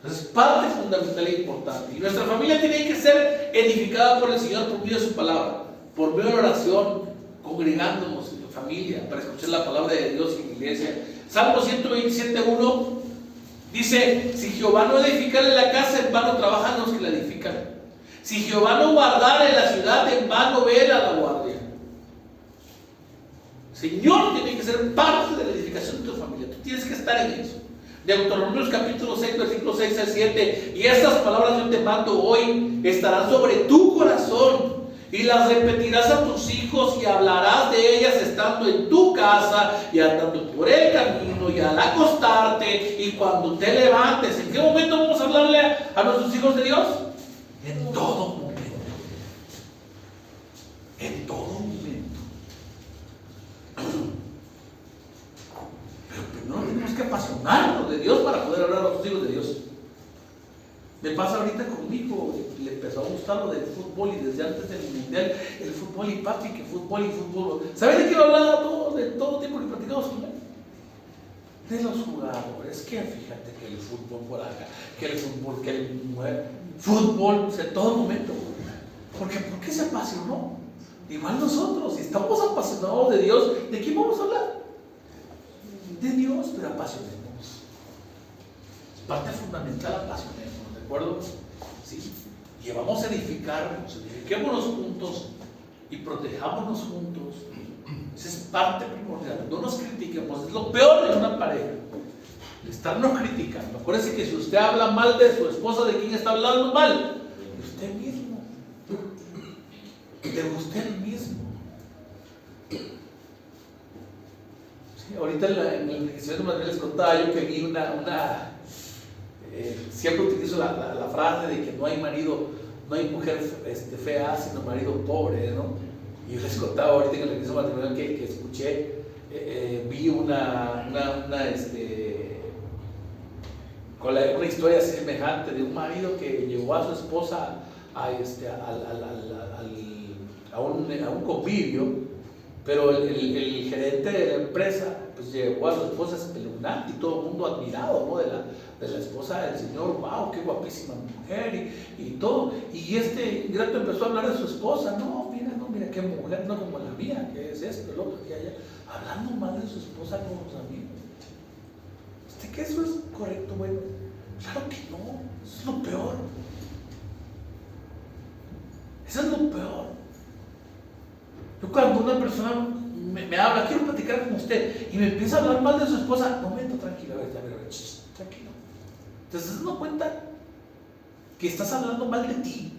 Entonces, parte fundamental e importante. Y nuestra familia tiene que ser edificada por el Señor por medio de su palabra, por medio de la oración, congregándonos en familia para escuchar la palabra de Dios en la iglesia. Salmo 127:1 dice: si Jehová no edificare la casa, en vano trabajan los que la edifican. Si Jehová no guardare la ciudad, en vano vela la guardia. Señor tiene que ser parte de la edificación de tu familia. Tú tienes que estar en eso. Deuteronomios capítulo 6, versículos 6 al 7. Y estas palabras yo te mando hoy estarán sobre tu corazón, y las repetirás a tus hijos, y hablarás de ellas estando en tu casa y andando por el camino y al acostarte y cuando te levantes. ¿En qué momento vamos a hablarle a nuestros hijos de Dios? En todo momento. En todo momento. Pero primero tenemos que apasionarnos de Dios para poder hablar a los hijos de Dios. Me pasa ahorita conmigo, le empezó a gustar lo del fútbol, y desde antes del mundial, el fútbol, y papi, que fútbol y fútbol. ¿Sabes de qué hablaba de todo tiempo que platicamos con él? De los jugadores, que fíjate que el fútbol por acá, que el fútbol, que el fútbol, o sea, en todo momento. ¿Por qué se apasionó? Igual nosotros, si estamos apasionados de Dios, ¿de quién vamos a hablar? De Dios, pero apasionemos. Es parte fundamental, apasionemos, ¿de acuerdo? Sí. Y vamos a edifiquémonos juntos y protejámonos juntos. Esa es parte primordial. No nos critiquemos, es lo peor de una pareja. Estarnos criticando. Acuérdense que si usted habla mal de su esposa, ¿de quién está hablando mal? De usted mismo. De usted mismo. Sí, ahorita en el Diccionario de Madrid les contaba yo que vi siempre utilizo la frase de que no hay mujer fea, sino marido pobre, ¿no? Y yo les contaba ahorita en el Diccionario matrimonial que escuché, vi una historia semejante de un marido que llevó a su esposa a un convivio, pero el gerente de la empresa pues llevó a su esposa espeluznante y todo el mundo admirado, ¿no? de la esposa del señor. ¡Wow! ¡Qué guapísima mujer! Y todo. Y este ingrato empezó a hablar de su esposa. No, mira qué mujer, no como la mía, que es esto, el otro, que allá. Hablando mal de su esposa con los amigos. ¿Usted que eso es correcto, bueno? Claro que no, eso es lo peor. Eso es lo peor. Yo cuando una persona me habla, quiero platicar con usted, y me empieza a hablar mal de su esposa, momento, tranquilo, a ver, tranquilo. ¿Te estás dando cuenta que estás hablando mal de ti?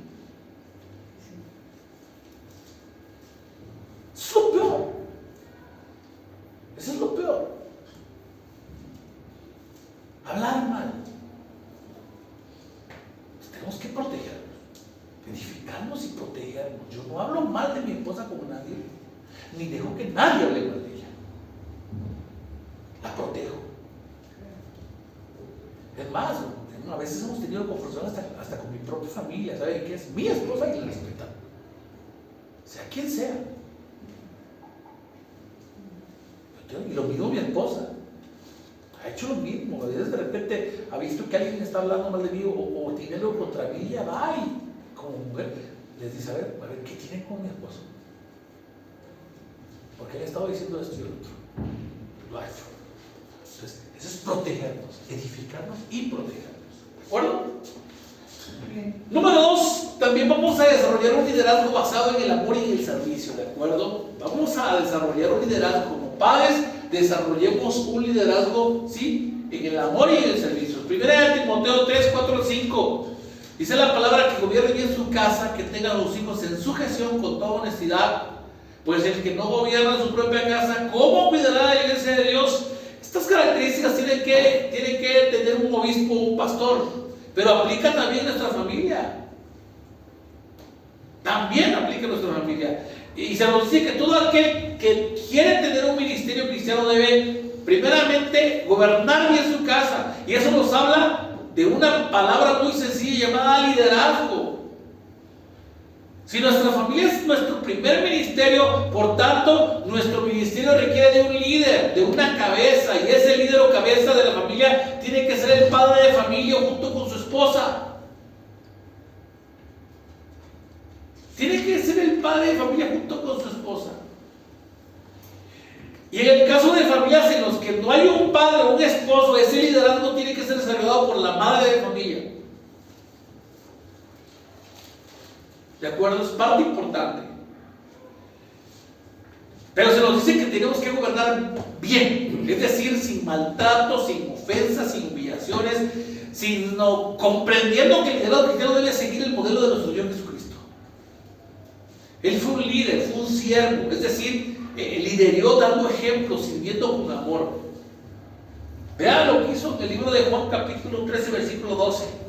Eso es lo peor. Eso es lo peor. Hablar mal. Tenemos que protegernos, edificarnos y protegernos. Yo no hablo mal de mi esposa como nadie, ni dejo que nadie hable mal de ella. La protejo. Es más, a veces hemos tenido confusión hasta con mi propia familia. ¿Saben qué es? Mi esposa, y la respetan, sea quien sea. Y lo mismo mi esposa ha hecho lo mismo. A veces de repente ha visto que alguien está hablando mal de mí o tiene algo contra mí, ya va y como mujer les dice, a ver, ¿qué tiene con mi esposo? Porque él estaba diciendo esto y lo otro. Lo ha hecho. Entonces, eso es protegernos, edificarnos y protegernos. ¿De acuerdo? Bien. Número 2, también vamos a desarrollar un liderazgo basado en el amor y en el servicio. ¿De acuerdo? Vamos a desarrollar un liderazgo como padres. Desarrollemos un liderazgo, ¿sí?, en el amor y en el servicio. Primera de Timoteo 3, 4 al 5. Dice la palabra que gobierne bien su casa, que tenga a los hijos en sujeción con toda honestidad. Pues el que no gobierna su propia casa, ¿cómo cuidará la iglesia de Dios? Estas características tiene que tener un obispo o un pastor, pero aplica también a nuestra familia. También aplica a nuestra familia. Y se nos dice que todo aquel que quiere tener un ministerio cristiano debe primeramente gobernar bien su casa. Y eso nos habla de una palabra muy sencilla llamada liderazgo. Si nuestra familia es nuestro primer ministerio, por tanto, nuestro ministerio requiere de un líder, de una cabeza, y ese líder o cabeza de la familia tiene que ser el padre de familia junto con su esposa. Tiene que ser el padre de familia junto con su esposa. Y en el caso de familias en los que no hay un padre o un esposo, ese liderazgo tiene que ser desarrollado por la madre de familia. ¿De acuerdo? Es parte importante. Pero se nos dice que tenemos que gobernar bien, es decir, sin maltrato, sin ofensas, sin humillaciones, sino comprendiendo que el liderazgo cristiano debe seguir el modelo de nuestro Señor Jesucristo. Él fue un líder, fue un siervo, es decir, lideró dando ejemplo, sirviendo con amor. Vean lo que hizo en el libro de Juan capítulo 13, versículo 12.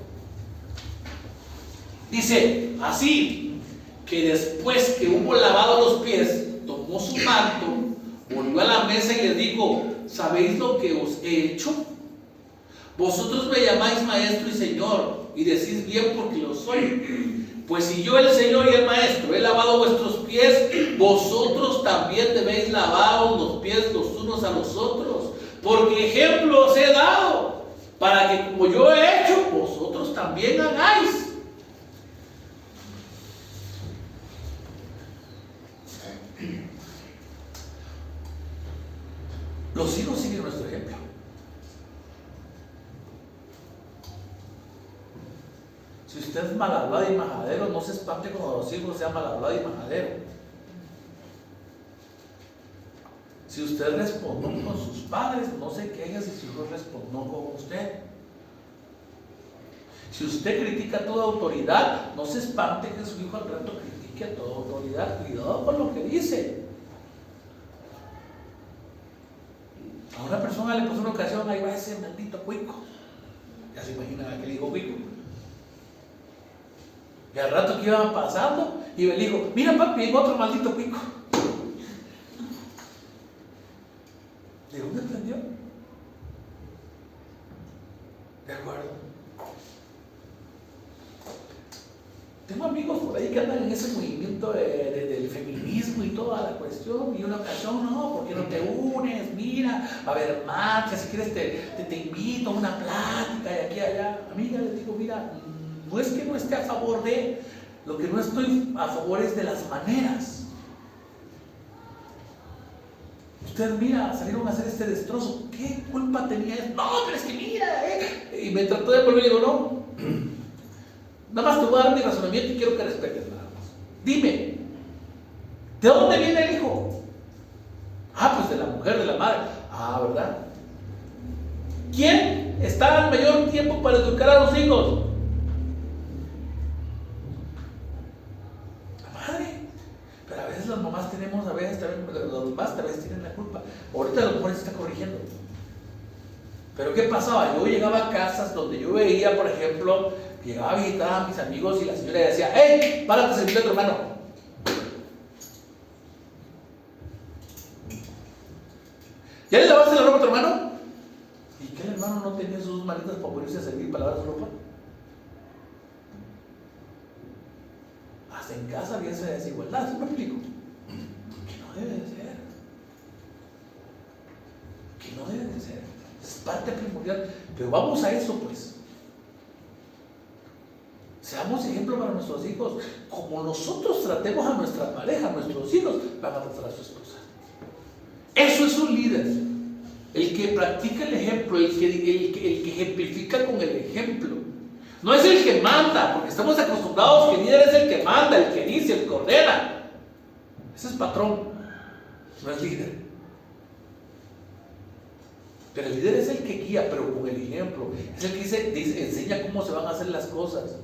Dice, así que después que hubo lavado los pies, tomó su manto, volvió a la mesa y les dijo, ¿sabéis lo que os he hecho? Vosotros me llamáis maestro y señor, y decís bien porque lo soy. Pues si yo, el Señor y el Maestro, he lavado vuestros pies, vosotros también debéis lavaros los pies los unos a los otros, porque ejemplo os he dado, para que como yo he hecho, vosotros también hagáis. Los hijos siguen nuestro ejemplo. Si usted es mal hablado y majadero, no se espante cuando los hijos sean mal hablado y majadero. Si usted respondió con sus padres, no se queje si su hijo respondió con usted. Si usted critica a toda autoridad, no se espante que su hijo al rato critique a toda autoridad. Cuidado con lo que dice. A una persona le pasó una ocasión, ahí va ese maldito cuico. Ya se imaginan a qué le dijo cuico. Y al rato que iban pasando, y le dijo, mira papi, hay otro maldito cuico. ¿De dónde aprendió? ¿De acuerdo? Tengo amigos por ahí que andan en ese movimiento del feminismo y toda la cuestión, y una ocasión, no, ¿por qué no te unes? Mira, va a haber marcha, si quieres te invito a una plática de aquí a allá. Amiga, les digo, mira, no es que no esté a favor de, lo que no estoy a favor es de las maneras. Ustedes, mira, salieron a hacer este destrozo, ¿qué culpa tenía él? No, pero es que mira, Y me trató de volver y digo, no, nada más te voy a dar mi razonamiento y quiero que respetes nada más. Dime, ¿de dónde viene el hijo? Ah, pues de la mujer, de la madre. Ah, ¿verdad? ¿Quién está al mayor tiempo para educar a los hijos? Pero a veces las mamás tenemos, a veces también, los papás a veces tienen la culpa. Ahorita a lo mejor se está corrigiendo. Pero ¿qué pasaba? Yo llegaba a casas donde yo veía, por ejemplo, llegaba a visitar a mis amigos y la señora decía, ¡hey! Párate a servirle a tu hermano. ¿Ya le lavaste la ropa a tu hermano? ¿Y qué el hermano no tenía sus manitas para ponerse a servir para lavar su ropa? Hasta en casa había esa desigualdad, ¿sí me explico? Que no debe de ser. Que no debe de ser. Es parte primordial. Pero vamos a eso, pues. Seamos ejemplo para nuestros hijos. Como nosotros tratemos a nuestra pareja, a nuestros hijos, van a tratar a su esposa. Eso es un líder. El que practica el ejemplo, el que ejemplifica con el ejemplo. No es el que manda, porque estamos acostumbrados que el líder es el que manda, el que dice, el que ordena. Ese es patrón, no es líder. Pero el líder es el que guía, pero con el ejemplo. Es el que dice, enseña cómo se van a hacer las cosas.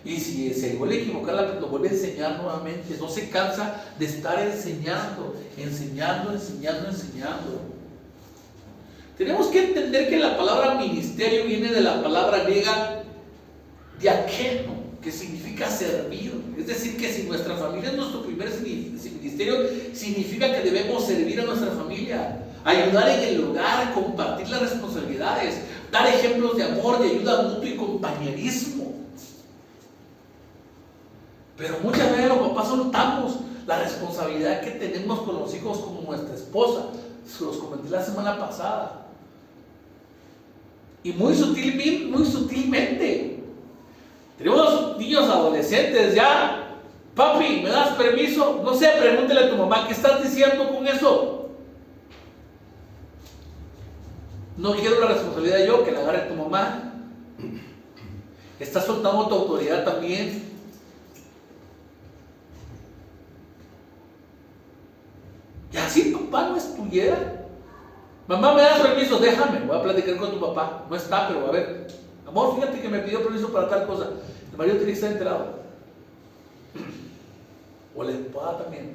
Y si se vuelve a equivocar, lo vuelve a enseñar nuevamente. No se cansa de estar enseñando. Tenemos que entender que la palabra ministerio viene de la palabra griega diácono, que significa servir. Es decir, que si nuestra familia es nuestro primer ministerio, significa que debemos servir a nuestra familia, ayudar en el hogar, compartir las responsabilidades, dar ejemplos de amor, de ayuda mutua y compañerismo. Pero muchas veces los papás papás soltamos la responsabilidad que tenemos con los hijos como nuestra esposa. Se los comenté la semana pasada. Y muy sutilmente. Tenemos niños adolescentes ya. Papi, ¿me das permiso? No sé, pregúntale a tu mamá, ¿qué estás diciendo con eso? No quiero la responsabilidad yo, que la agarre tu mamá. Estás soltando tu autoridad también. Y así papá no estuviera. Mamá, ¿me das permiso? Déjame, voy a platicar con tu papá. No está, pero a ver. Amor, fíjate que me pidió permiso para tal cosa. El marido tiene que estar enterado. O la esposa también.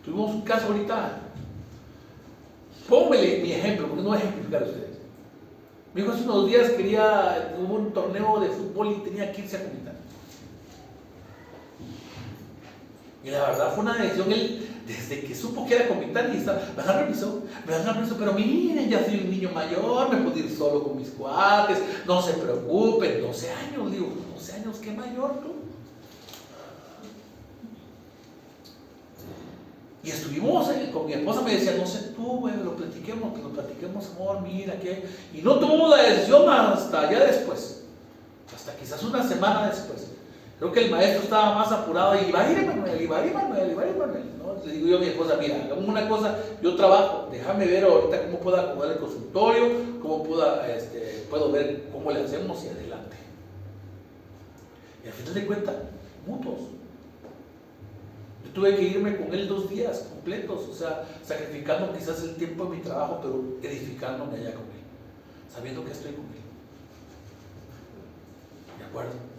Tuvimos un caso ahorita. Póngale mi ejemplo, porque no voy a ejemplificar a ustedes. Mi hijo hace unos días hubo un torneo de fútbol y tenía que irse a comentar. Y la verdad fue una decisión, él, desde que supo que era comentarista, me dan permiso, pero miren, ya soy un niño mayor, me puedo ir solo con mis cuates, no se preocupen, 12 años, digo, 12 años, ¿qué mayor tú? Y estuvimos, con mi esposa me decía, no sé tú, güey, lo platiquemos, amor, mira, ¿qué? Y no tomamos la decisión hasta ya después, hasta quizás una semana después. Creo que el maestro estaba más apurado y va a ir Emanuel, ¿no? Le digo yo a mi esposa, mira, hagamos una cosa, yo trabajo, déjame ver ahorita cómo puedo acomodar el consultorio, cómo puedo ver cómo le hacemos y adelante. Y al final de cuentas, mutuos. Yo tuve que irme con él 2 días completos, o sea, sacrificando quizás el tiempo de mi trabajo, pero edificándome allá con él, sabiendo que estoy con él. ¿De acuerdo?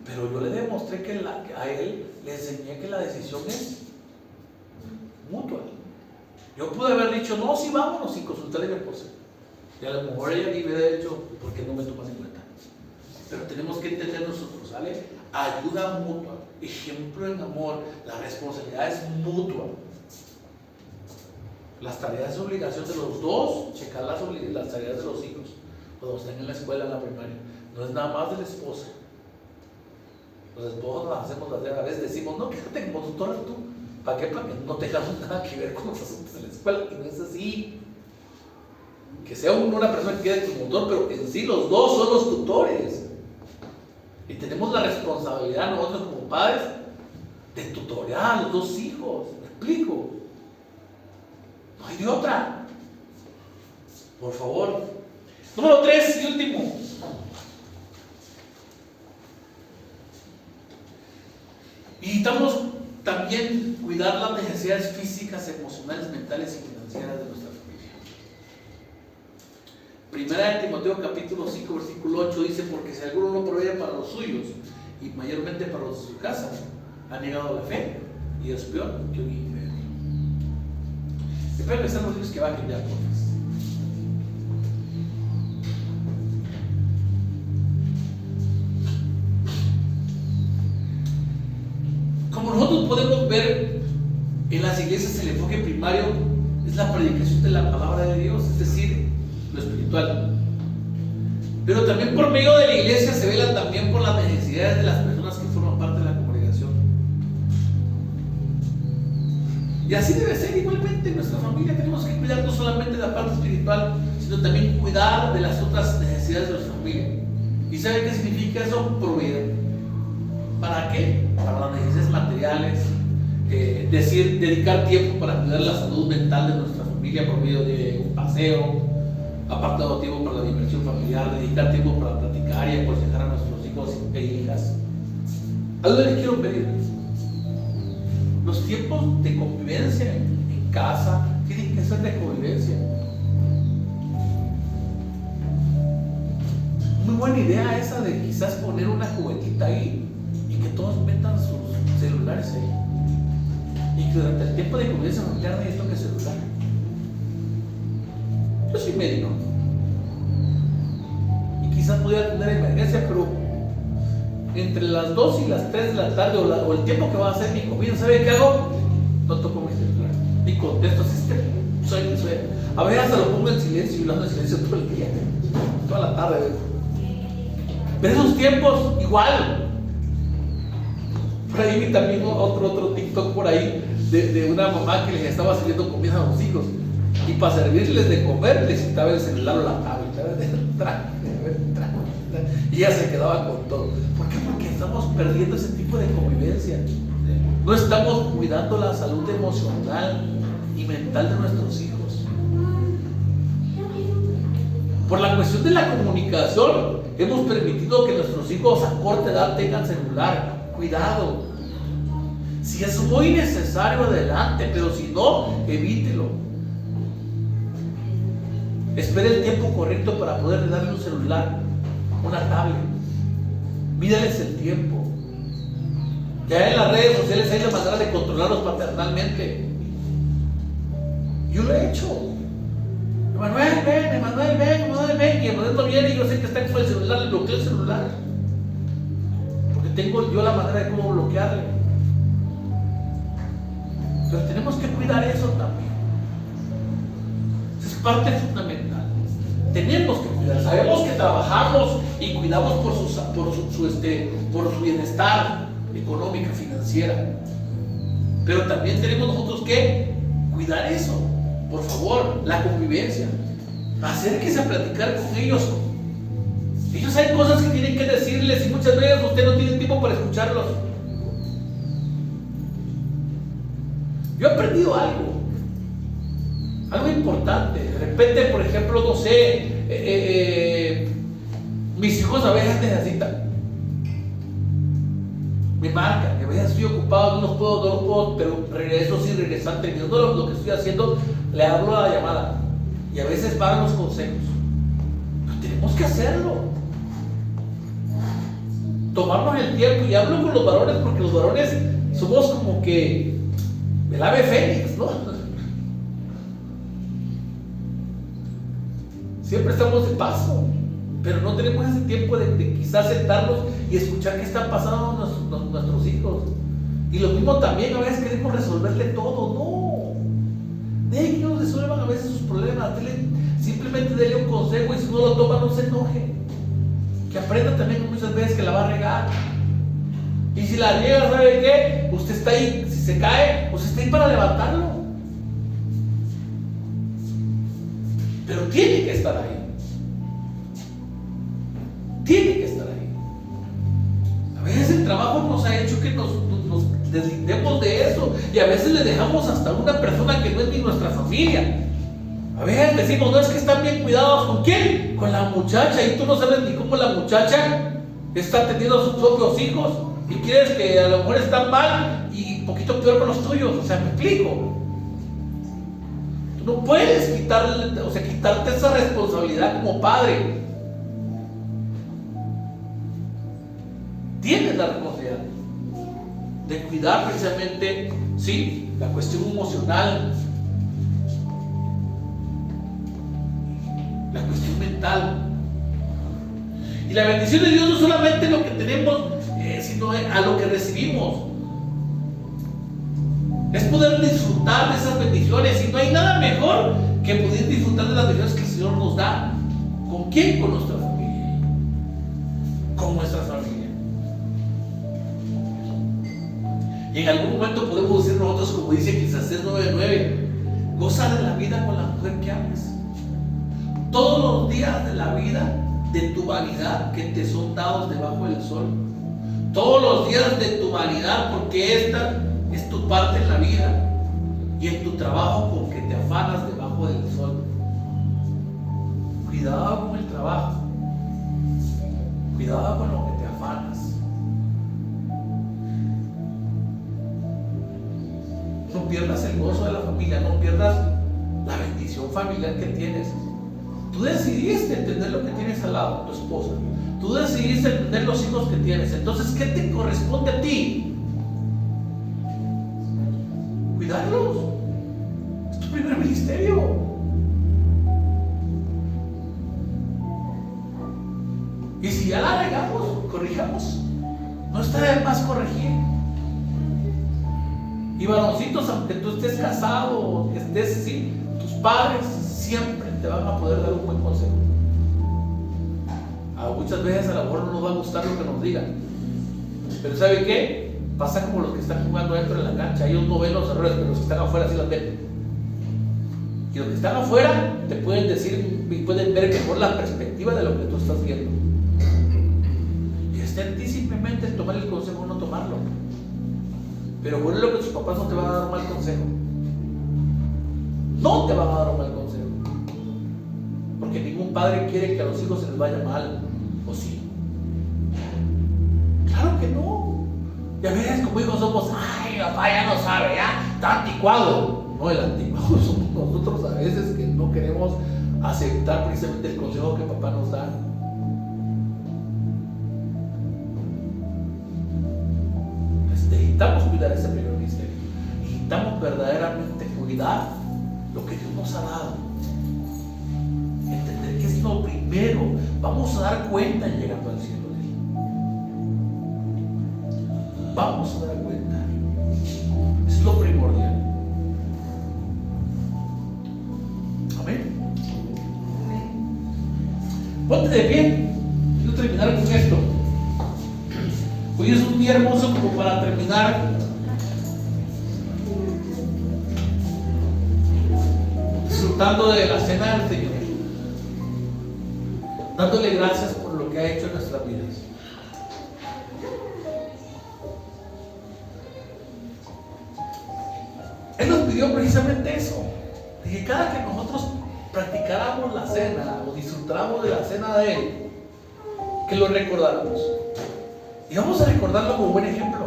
Pero yo le demostré que a él le enseñé que la decisión es mutua. Yo pude haber dicho, no, sí, vámonos, sin consultarle a mi esposa. Y a lo mejor ella me hubiera dicho, ¿por qué no me tomas en cuenta? Pero tenemos que entender nosotros, ¿sale? Ayuda mutua, ejemplo en amor, la responsabilidad es mutua. Las tareas de obligación de los dos, checar las tareas de los hijos, cuando están en la escuela, en la primaria, no es nada más de la esposa. Los esposos las hacemos a veces decimos, no, quédate como tutora tú. ¿Para qué? Para que no tengamos nada que ver con los asuntos de la escuela. Y no es así. Que sea una persona que quede como tutor, pero en sí los dos son los tutores. Y tenemos la responsabilidad nosotros como padres de tutorear a los 2 hijos. ¿Me explico? No hay de otra. Por favor. Número 3 y último. Y necesitamos también cuidar las necesidades físicas, emocionales, mentales y financieras de nuestra familia. Primera de Timoteo capítulo 5 versículo 8 dice, porque si alguno no provee para los suyos y mayormente para los de su casa, ha negado la fe y es peor que un infiel. Espero que sean los niños que bajen ya, por favor. Como nosotros podemos ver en las iglesias, el enfoque primario es la predicación de la palabra de Dios, es decir, lo espiritual. Pero también por medio de la iglesia se velan también por las necesidades de las personas que forman parte de la congregación. Y así debe ser igualmente en nuestra familia. Tenemos que cuidar no solamente de la parte espiritual, sino también cuidar de las otras necesidades de nuestra familia. ¿Y sabe qué significa eso? Proveer. ¿Para qué? Para las necesidades materiales, dedicar tiempo para cuidar la salud mental de nuestra familia por medio de un paseo, apartado tiempo para la diversión familiar, dedicar tiempo para platicar y aconsejar a nuestros hijos e hijas. Algo les quiero pedir. Los tiempos de convivencia en casa tienen que ser de convivencia. Muy buena idea esa de quizás poner una juguetita ahí y que todos metan sus celulares ahí. Y que durante el tiempo de convivencia familiar nadie toque celular. Yo soy médico. Y quizás pudiera tener emergencia, pero entre las 2 y las 3 de la tarde o el tiempo que va a hacer mi comida, ¿sabe qué hago? No toco mi celular. Ni contesto, soy. A ver, hasta lo pongo en silencio y lo ando en silencio todo el día, toda la tarde. Pero esos tiempos, igual. Por ahí vi también otro TikTok por ahí de una mamá que les estaba sirviendo comida a los hijos. Y para servirles de comer, les quitaba el celular o la tablet. Y ella se quedaba con todo. ¿Por qué? Porque estamos perdiendo ese tipo de convivencia. No estamos cuidando la salud emocional y mental de nuestros hijos. Por la cuestión de la comunicación, hemos permitido que nuestros hijos a corta edad tengan celular. Cuidado. Si es muy necesario, adelante, pero si no, evítelo. Espere el tiempo correcto para poder darle un celular, una tablet. Mídales el tiempo. Ya en las redes sociales hay la manera de controlarlos paternalmente. Yo lo he hecho. Emanuel, ven. Y Emanuel no viene y yo sé que está con el celular, le bloqueo el celular. Porque tengo yo la manera de cómo bloquearle. Pero tenemos que cuidar eso también. Es parte fundamental. Tenemos que cuidar. Sabemos que trabajamos y cuidamos por su bienestar económica, financiera. Pero también tenemos nosotros que cuidar eso. Por favor, la convivencia. Acérquese a platicar con ellos. Ellos hay cosas que tienen que decirles y muchas veces usted no tiene tiempo para escucharlos. Yo he aprendido algo importante. De repente, por ejemplo, no sé, mis hijos a veces necesitan, me marcan, a veces estoy ocupado, no los puedo, pero regreso, sí, regresan terminando lo que estoy haciendo, le hablo a la llamada y a veces pagan los consejos. Pero tenemos que hacerlo, tomarnos el tiempo. Y hablo con los varones porque los varones somos como que el ave fénix, ¿no? Siempre estamos de paso, pero no tenemos ese tiempo de quizás sentarnos y escuchar qué están pasando nuestros hijos. Y lo mismo también, a veces queremos resolverle todo. No, dejen que ellos resuelvan a veces sus problemas. Simplemente dele un consejo y si no lo toma, no se enoje. Que aprenda también muchas veces que la va a regar. Y si la riega, ¿sabe qué? Usted está ahí. Si se cae, usted está ahí para levantarlo. Pero tiene que estar ahí. Tiene que estar ahí. A veces el trabajo nos ha hecho que nos deslindemos de eso. Y a veces le dejamos hasta una persona que no es ni nuestra familia. A veces decimos, no, es que están bien cuidados. ¿Con quién? Con la muchacha. Y tú no sabes ni cómo la muchacha está teniendo a sus propios hijos. Y quieres que a lo mejor están mal y un poquito peor con los tuyos. O sea, me explico. Tú no puedes quitarte esa responsabilidad como padre. Tienes la responsabilidad de cuidar precisamente, sí, la cuestión emocional, la cuestión mental. Y la bendición de Dios no solamente lo que tenemos, sino a lo que recibimos. Es poder disfrutar de esas bendiciones. Y no hay nada mejor que poder disfrutar de las bendiciones que el Señor nos da. ¿Con quién? Con nuestra familia. Con nuestra familia. Y en algún momento podemos decir nosotros, como dice Eclesiastés 9:9, goza de la vida con la mujer que amas. Todos los días de la vida de tu vanidad que te son dados debajo del sol. Todos los días de tu vanidad, porque esta es tu parte en la vida y en tu trabajo con que te afanas debajo del sol. Cuidado con el trabajo. Cuidado con lo que te afanas. No pierdas el gozo de la familia, no pierdas la bendición familiar que tienes. Tú decidiste entender lo que tienes al lado, tu esposa. Tú decidiste entender los hijos que tienes. Entonces, ¿qué te corresponde a ti? Cuidarlos. Es tu primer ministerio. Y si ya la regamos, corrijamos. No está de más corregir. Y varoncitos, aunque tú estés casado o que estés así, tus padres siempre te van a poder dar un buen consejo. Muchas veces a lo mejor no nos va a gustar lo que nos digan. Pero ¿sabe qué? Pasa como los que están jugando dentro de la cancha. Ellos no ven los errores, pero los que están afuera sí los ven. Y los que están afuera te pueden decir y pueden ver mejor la perspectiva de lo que tú estás viendo. Y está en ti simplemente tomar el consejo o no tomarlo. Pero bueno, lo que tus papás no te van a dar un mal consejo. No te van a dar un mal consejo. Porque ningún padre quiere que a los hijos se les vaya mal. ¿O sí? Claro que no. Ya ves, como hijos somos, ay, papá ya no sabe, ya está anticuado. No, el anticuado somos nosotros a veces que no queremos aceptar precisamente el consejo que papá nos da. Necesitamos cuidar ese primer misterio. Necesitamos verdaderamente cuidar lo que Dios nos ha dado. Entender que es lo primero. Vamos a dar cuenta llegando al cielo de Él. Vamos a dar cuenta. Es lo primordial. Amén. Ponte de pie. Quiero terminar con esto. Hoy es un día hermoso como para terminar disfrutando de la cena del Señor, dándole gracias por lo que ha hecho en nuestras vidas. Él nos pidió precisamente eso, de que cada que nosotros practicáramos la cena o disfrutáramos de la cena de Él, que lo recordáramos. Y vamos a recordarlo como buen ejemplo.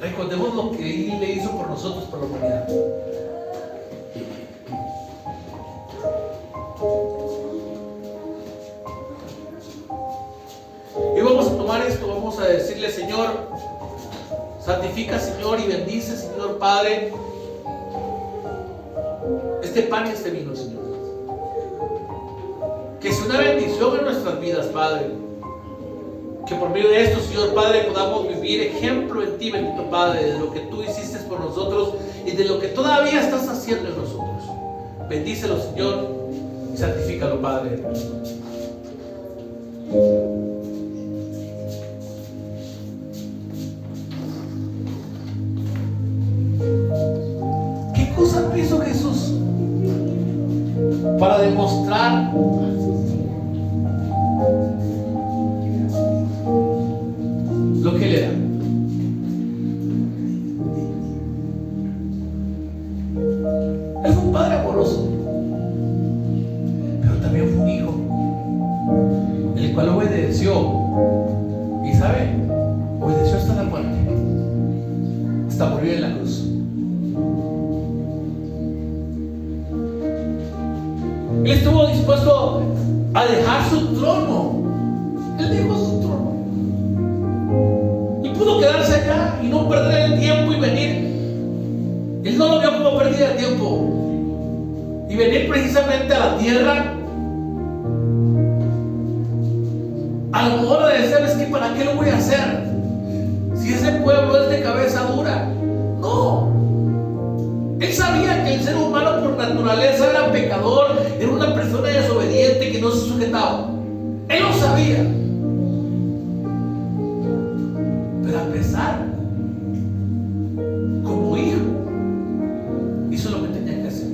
Recordemos lo que Él le hizo por nosotros, por la humanidad. Y vamos a tomar esto, vamos a decirle: Señor, santifica, Señor, y bendice, Señor Padre, este pan y este vino, Señor. Que sea una bendición en nuestras vidas, Padre. Que por medio de esto, Señor Padre, podamos vivir ejemplo en ti, bendito Padre, de lo que tú hiciste por nosotros y de lo que todavía estás haciendo en nosotros. Bendícelo, Señor, y santifícalo, Padre. ¿Qué cosa no hizo Jesús para demostrar lo que Él era? Él fue un padre amoroso, pero también fue un hijo, el cual obedeció. Y sabe, obedeció hasta la muerte, hasta morir en la cruz. Él estuvo dispuesto a dejar su trono. Él dejó su trono y pudo quedarse allá y no perder el tiempo y venir. Él no lo vio como pérdida de tiempo y venir precisamente a la tierra. A lo mejor de decir: es que ¿para qué lo voy a hacer? Si ese pueblo es de cabeza dura. No. Él sabía que el ser humano por naturaleza era pecador, era una persona desobediente que no se sujetaba. Él lo sabía. Pero a pesar, como hijo, hizo lo que tenía que hacer.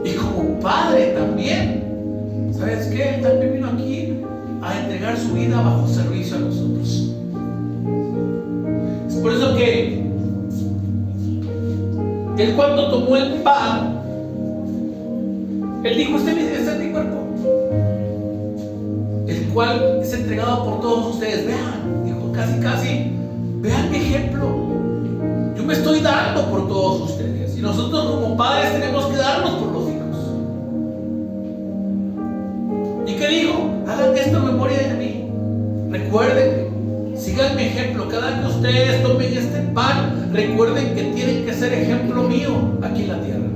Y como padre también. ¿Sabes qué? Él también vino aquí a entregar su vida bajo servicio a nosotros. Es por eso que Él, cuando tomó el pan, Él dijo: este es mi cuerpo, el cual es entregado por todos ustedes. Vean, dijo casi, vean mi ejemplo. Yo me estoy dando por todos ustedes. Y nosotros como padres tenemos que darnos por los hijos. ¿Y qué dijo? Hagan esto en memoria de mí. Recuerden, sigan mi ejemplo. Cada que ustedes tomen este pan, recuerden que tienen que ser ejemplo mío aquí en la tierra.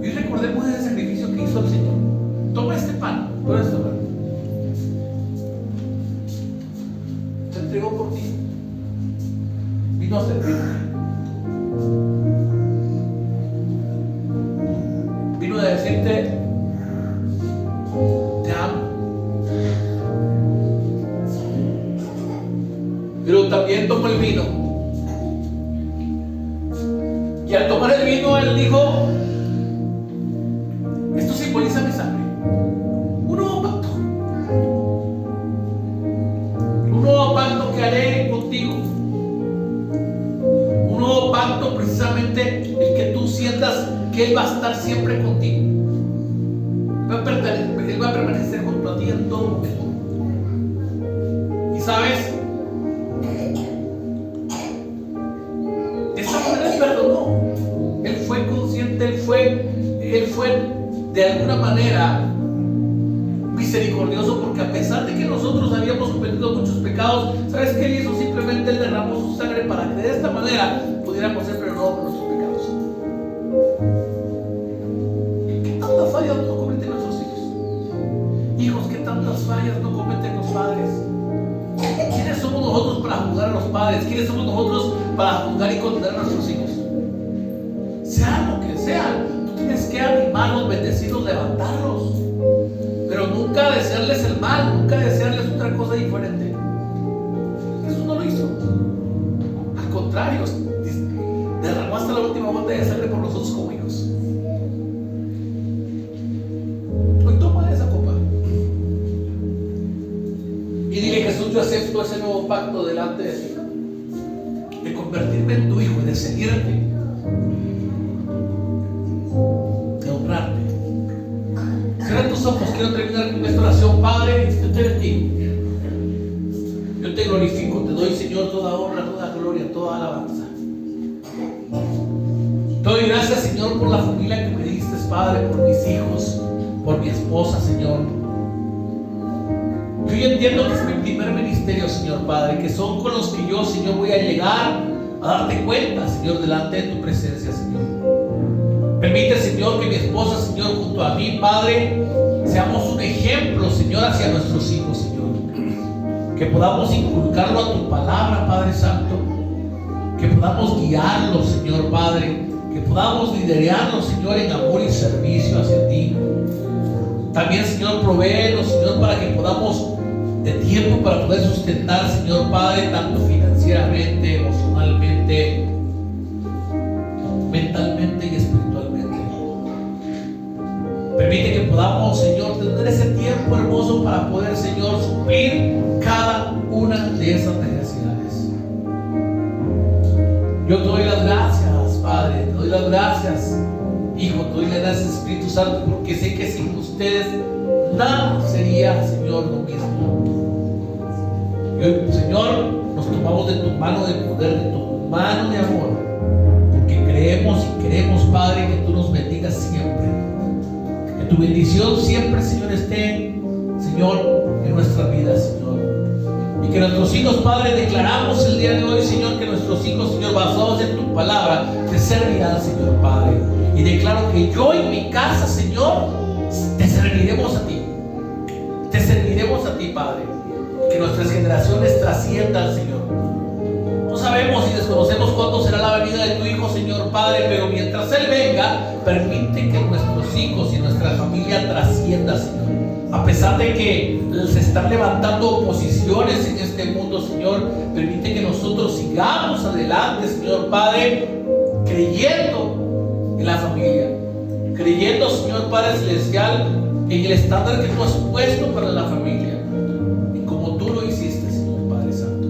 Y recordemos ese sacrificio que hizo el Señor. Toma este pan, toma este pan. Se entregó por ti. Vino a servirte. vino a decirte: te amo. Pero también tomó el vino. Y al tomar el vino, él dijo: esto simboliza mi sangre. Un nuevo pacto. Un nuevo pacto que haré contigo. Un nuevo pacto, precisamente el que tú sientas que Él va a estar siempre contigo. Él va a permanecer junto a ti en todo momento. Y sabes, de esa manera Él perdonó. Él fue consciente, Él fue de alguna manera misericordioso, porque a pesar de que nosotros habíamos cometido muchos pecados, ¿sabes qué Él hizo? Simplemente Él derramó su sangre para que de esta manera pudiéramos ser perdonados por nuestros pecados. ¿Qué tantas fallas no cometen nuestros hijos? Hijos, ¿qué tantas fallas no cometen los padres? ¿Quiénes somos nosotros para juzgar a los padres? ¿Quiénes somos nosotros para juzgar y condenar a nuestros hijos? Sean lo que sean, tú tienes que animarlos, bendecirlos, levantarlos, pero nunca desearles el mal, nunca desearles otra cosa diferente. Jesús no lo hizo. Al contrario, derramó hasta la última gota de sangre por nosotros como hijos. Hoy toma esa copa y dile: Jesús, yo acepto ese nuevo pacto delante de ti, de convertirme en tu hijo y de seguirte, de honrarte. Cierra tus ojos, quiero terminar con esta oración. Padre, yo te bendigo, yo te glorifico, te doy, Señor, toda honra, toda gloria, toda alabanza. Te doy gracias, Señor, por la familia que me diste, Padre, por mis hijos, por mi esposa, Señor. Yo entiendo que es mi primer ministerio, Señor Padre, que son con los que yo, Señor, voy a llegar a darte cuenta, Señor, delante de tu presencia, Señor. Permite, Señor, que mi esposa, Señor, junto a mí, Padre, seamos un ejemplo, Señor, hacia nuestros hijos, Señor. Que podamos inculcarlo a tu palabra, Padre Santo. Que podamos guiarlo, Señor Padre. Que podamos liderarlo, Señor, en amor y servicio hacia ti. También, Señor, provéenos, Señor, para que podamos de tiempo para poder sustentar, Señor Padre, tanto financieramente, emocionalmente, mentalmente y espiritualmente. Permite que podamos, Señor, tener ese tiempo hermoso para poder, Señor, suplir cada una de esas necesidades. Yo te doy las gracias, Padre, te doy las gracias, Hijo, te doy las gracias, Espíritu Santo, porque sé que sin ustedes nada sería, Señor, lo mismo. Y hoy, Señor, nos tomamos de tu mano de poder, de tu mano de amor, porque creemos y queremos, Padre, que tú nos bendigas siempre. Que tu bendición siempre, Señor, esté, Señor, en nuestra vida, Señor. Y que nuestros hijos, Padre, declaramos el día de hoy, Señor, que nuestros hijos, Señor, basados en tu palabra, te servirán, Señor, Padre. Y declaro que yo y mi casa, Señor, te serviremos a ti. Te serviremos a ti, Padre. Que nuestras generaciones trasciendan, Señor. No sabemos y desconocemos cuándo será la venida de tu Hijo, Señor Padre, pero mientras Él venga, permite que nuestros hijos y nuestra familia trascienda, Señor. A pesar de que se están levantando oposiciones en este mundo, Señor, permite que nosotros sigamos adelante, Señor Padre, creyendo en la familia, creyendo, Señor Padre Celestial, en el estándar que tú has puesto para la familia, y como tú lo hiciste, Señor Padre Santo.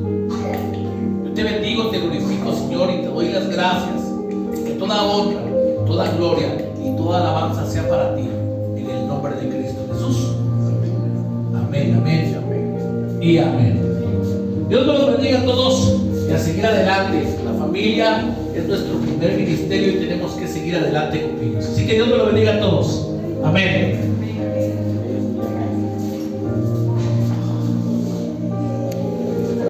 Yo te bendigo, te glorifico, Señor, y te doy las gracias. Que toda honra, toda gloria y toda alabanza sea para ti, en el nombre de Cristo Jesús. Amén, amén, amén y amén. Dios nos bendiga a todos y a seguir adelante. La familia es nuestro primer ministerio y tenemos que seguir adelante con ellos. Así que Dios nos bendiga a todos. Amén.